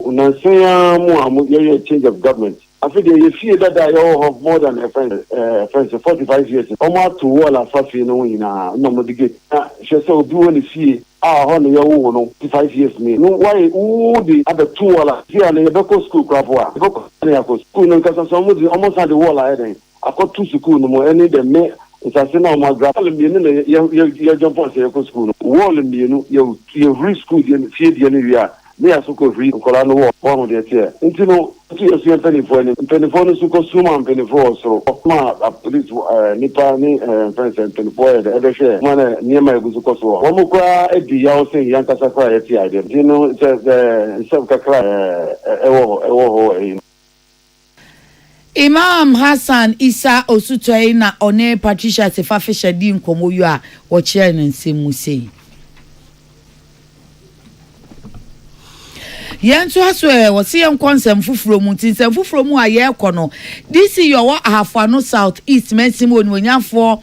[SPEAKER 5] Unansaya mu a change of government. I feel you see that I have more than a friend 45 years. Almost to wall a fafi no no modige. She so do when see honor your no 5 years me. No why who the other two wall here na yebeko school crapwa. Yebeko na school no kasa so mu almost had the wall ahead. I got two school no more any them me it's a sin on my grapple me no you jump on say school. Wall me no you free school the feed the area. Me asuko free kola no wo de tie ntino tu yesu penifo no suko suma penifo so ma police nipa ni president penifo de ebe hwe mana niema egusu ko so wo mu kwa edi ya o se yan kasa kwa ye tie ade ntino se kakra ewo
[SPEAKER 2] Imam Hassan Isa Osutoi na one Patricia Sefafe Shadi nkomo yo a wo kire no nsemu sei yenso aso wose yen konsem fufuro mu tinsem fufuro mu aye ekono this yo wa ahafano south east mensim onwanyafo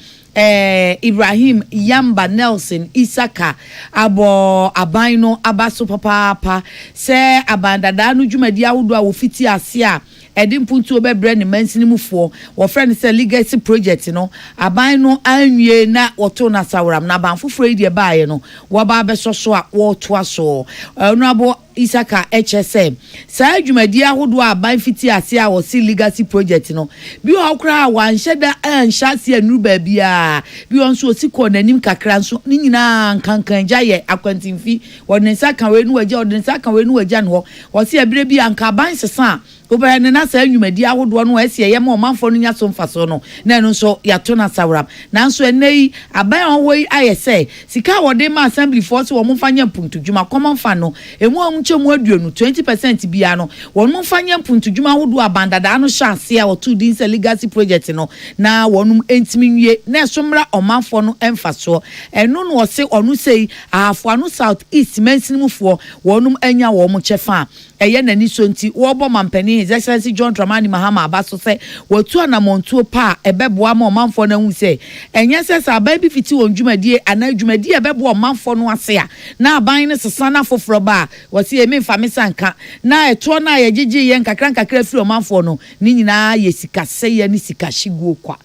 [SPEAKER 2] Ibrahim Yamba Nelson Isaka abo abaino abaso papa se abandada no dwumadi awodo a wo fiti ase a edim puntu obebre ne mansini mufo wo friend say legacy project no aban no anwie na woto na sawaram na ban fufuro die baaye no wo ba besoso a wo to aso no abo Isaka HSM sa dwumadi ahodo aban fiti ase a wo si legacy project no bi o kra wan hyeda ansha se anu ba bia bi on so si ko nanim kakra nso ni nyina nkankan gyaye akwantimfi wo ne saka we nu wagya wo ne saka we nu wagya no wo se abire bi anka ban sesa obere ne na sa nwumadi ahodo no ese ye ma omanfo no nya so mfaso no na no so ya to na sawram na nso enei aban onwoi ayese sika wode ma assembly force wo mfanya mpuntu dwuma common fan no emu amchemu aduonu 20% bia no wo mfanya mpuntu dwuma ahodo abandada no chance a wo to din se legacy project no na wonum entimi nwie na esomra omanfo no emfaso eno no wo se onu sei ahafo ano south east mensinimufo wonum anya wo mo chefa eye nani so nti wo bo mampani His Excellency John Dramani Mahama abaso se wotu anamontuo pa ebeboa ma omanfo na hu se enye se sa ba bi fiti won dwumadie ana dwumadie ebeboa omanfo no ase a na aban ne sesa na foforo ba wose tie me fa me sanka na eto na ye gigi ye nkakra firi omanfo no ni nyina ye sikase ye ni sikashiguo kwa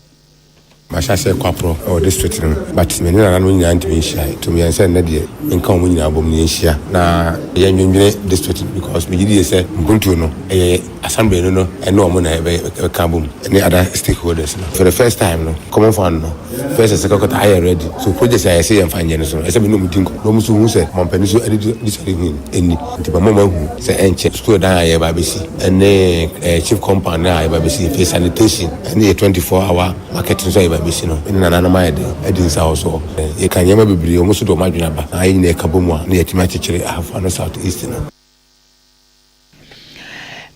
[SPEAKER 8] Mashase kwapro or district but me na no nyina ntimi hia to me say na de nka omo nyina abom ni hia na ye nwunwene district because me gidi say mbuntu no assembly no e no omo na e ka bom any other stakeholders no for the first time no common fund no first and second quarter I ready so projects I say am fanye no so e say me no mutinko no musu hu say mompani so edisari hu eni nti ba mama hu say enche school dan aye ba besi ene chief compound na aye ba besi face sanitation ene 24-hour marketing so bisi no ina na ma ede nsa also e kan yema bibiri o muso do madwena ba ayi na ekabomu a na yatima chekere ahafo no south east no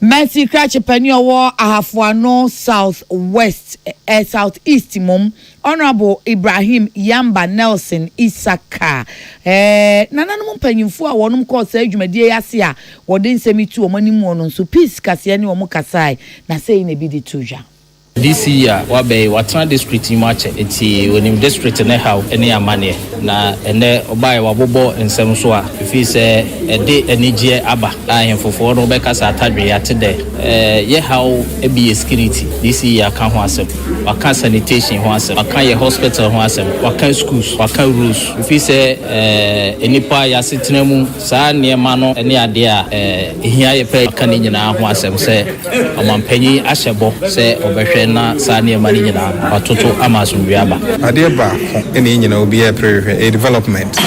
[SPEAKER 2] Mercy Cratch Penyowo Ahafuano South West South East mum Honorable Ibrahim Yamba Nelson Isaka nananum panyimfo a wonum call say dwumadie yase a wode nsemi tu omanimu ono so peace kase ne omo kasai na say na bi de tuja
[SPEAKER 9] this year wabe watana district imache eti onim district ne how ene amane na ene obae wabobo nsem so a ifi se ede enije aba ahemfofo no be kasa atadwe yatede ye how e be security this year kan ho asem waka sanitation ho asem waka ye hospital ho asem waka schools waka rules ifi se enipa yasetena mu saa niema no ene ade a ehia ye pe kan nyina ho asem se amampanyi ahyebo se obehwe na sani mani nyina atoto amasumbiaba
[SPEAKER 10] adeba eni nyina obi e a development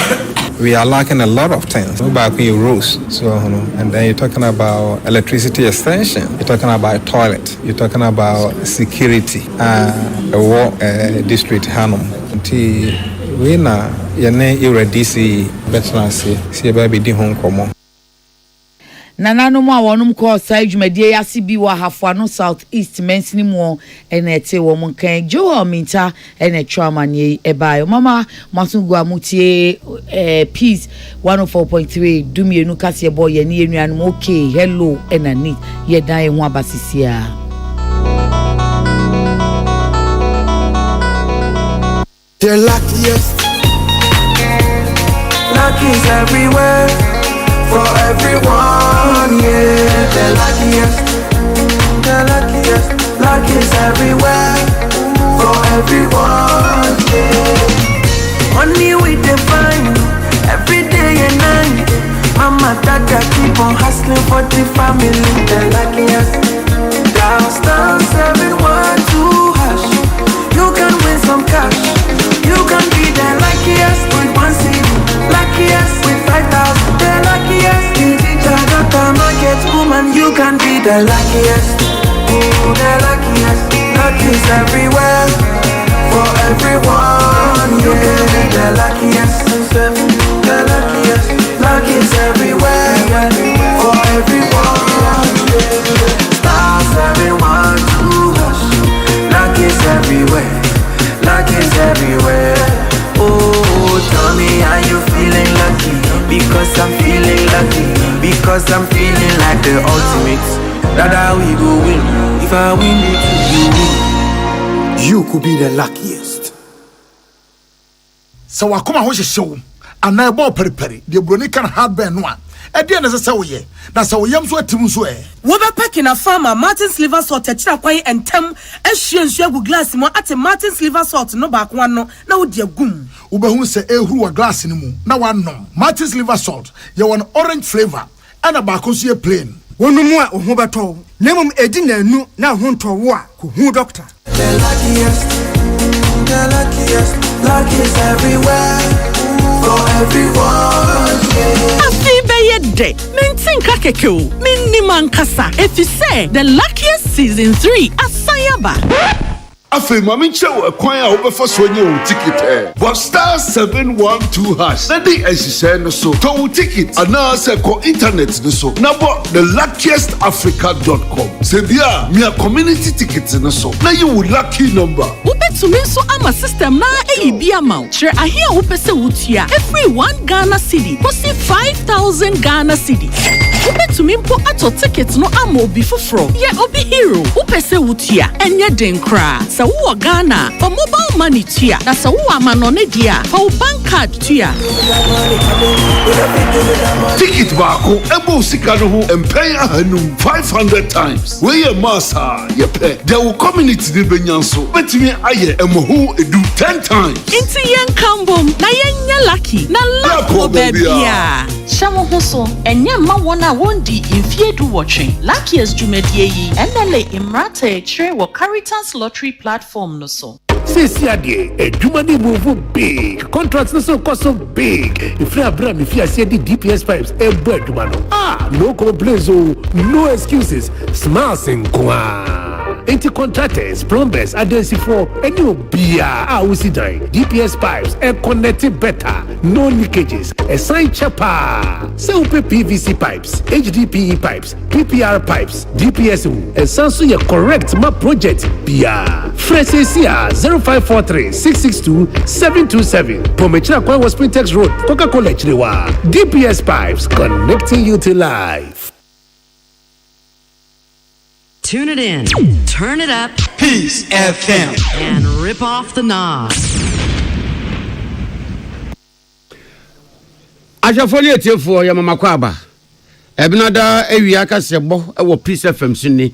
[SPEAKER 10] we are lacking a lot of things back in rules so and then you're talking about electricity extension, you're talking about toilet, you're talking about security district hanum ti we na yene iredisi betranse si eba bi di hon komo
[SPEAKER 2] nananum a wonum call say dwumadie yase bi wa Ahafuano South East mensini mu ene ete wo mun kan Joel Minta ene twamanie ebayo mama masungu amutie peace 104.3 dumienu kase boy ye ne enuanum okay hello enani ye dan e ho abasisia
[SPEAKER 11] the luckiest lucky is everywhere for everyone, yeah. The luckiest, luck is everywhere for everyone, yeah. Money we define every day and night. Mama, Dada keep on hustling for the family. The luckiest, down 712 hash. You can win some cash. You can be the luckiest with 1 city, luckiest with 5,000. The luckiest in Jakarta market woman, you can be the luckiest. Oh, the luckiest. Luck is everywhere for everyone. You can be the luckiest. The luckiest. Luck is everywhere for everyone. Star 712 hush. Luck is everywhere. Luck is everywhere. Oh, tell me, are you feeling lucky? Because I'm feeling lucky. Because I'm feeling like the ultimate. That we go win. If I win it, you win.
[SPEAKER 4] You could be the luckiest. So I come on show. And I bought peri. The Bronican hard burn one. At the end of the say, that's how we am so to swear.
[SPEAKER 12] Woba pack in a farmer, Martin's liver salt, China Quay and Tem, as she and Shagu glass more at a Martin's liver salt, no back one no, now dear goom.
[SPEAKER 4] Uba who say, who a glass in the moon. Now one no. Martin's liver salt, you want orange flavor, and a bacosia plain.
[SPEAKER 13] One more, Hobato, Nemum Edina, no, now Hunter War, who doctor.
[SPEAKER 11] The luckiest, luck is everywhere. For everyone, yeah.
[SPEAKER 12] Day, Mintin Kakeko, Miniman Kasa, if you say the luckiest season 3 at Sayaba.
[SPEAKER 14] Afi mami chewa kwanya obefa sonye u ticket but star 712 hash na di esise no so to ticket ana se ko internet no so na bo the luckiestafrica.com se bia me community ticket no so na you lucky number
[SPEAKER 12] ubetumi so ama system na eyibi amount share ahia wo pese wutia every 1 Ghana cedi posi 5,000 Ghana cedi
[SPEAKER 15] Ubetumi mpo ato ticket no ama obi foforo. Ye obi hero. Upese wutia enye den kra. Sa wo Ghana, for mobile money tia. Na sa wo amanone dia, for bank card tia.
[SPEAKER 14] Ticket baako ebo sika no ho empay ahanum 500 times. We ye massa ye pe. There will community de benyanso. Betimi aye emohu edu 10 times.
[SPEAKER 15] Inti yen kambom na yen lucky na lako bebia.
[SPEAKER 16] Shamo hoso enye ma wona wondi infiedu watching. Luckiest jumedie yi enele imrate chire wo Caritas lottery platform no so.
[SPEAKER 17] Sisi adie edwuma ni move big contracts no so cost so big if you abram if you see the DPS pipes ebo edwuma no no complaints no excuses smiles nkwa Enti contractors, plumbers, agency for any obia usidan DPS pipes and connected better, no leakages, a sign chapa. So PVC pipes, HDPE pipes, PPR pipes, DPSU, and Sansu your correct map project Bia. Fresh ACR 0543 662 727. Pomechina Kwa was Sprintex Road, Coca-Cola Chilewa. DPS pipes connecting you to life.
[SPEAKER 18] Tune it in, turn it up, Peace FM, and rip off the knob.
[SPEAKER 1] Ajafoni etefo ya mama kwaba. Ebinada ewiaka sebo ewo Peace FM sini.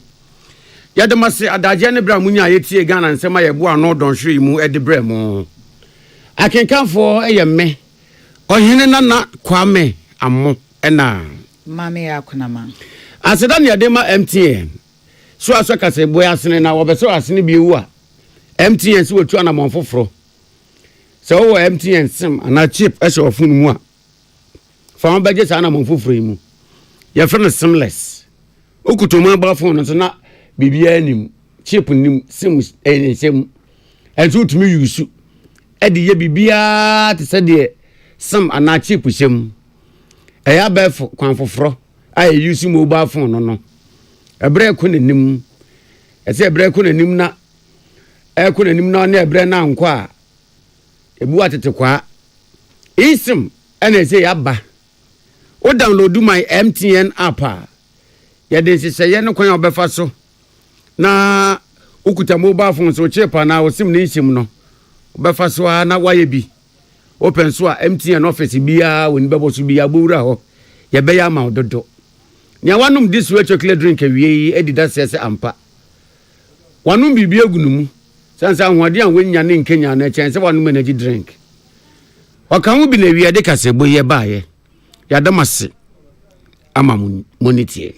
[SPEAKER 1] Yademase adaje ne bra munya yetie Ghana nsema yebo ano donhwe mu edibre mu. Akenkanfo eyeme. Ohene nana kwame ammo ena.
[SPEAKER 2] Mame yakunama.
[SPEAKER 1] Asedan yadema MTN. So aso kase boy asene na wobeso asene bi ewu a MTN so wetu ana monfoforo so wo MTN sim ana chip ehwe ofunu mu a fa budget ana monfoforo mu ye friend simless okutomu aba phone so na bibia anim chip nim sim enyesem enso utumi use edi ye bibia te se de sim ana chip sem eya ba kwanfoforo ay use mobile phone no ebre ko nanim ese ebre ko nanim na ko nanim na na ebre na nko a ebu atete kwa isim ene ese yaba o download my MTN app a ya den sese ye no kwan obefa so na ukuta mobile phone so chepa na o sim ni isim no obefa so na waye bi open so a MTN office bia woni bebo so bia bowura ho ye be ya ma ododo nya wanum this way chocolate drink awie edida sese ampa wanum bibi egunumu sansa ahwade an wenya ne nkenya na chense wanum energy drink wakan bi na wie de kasebo ye baaye yadamase ama monitie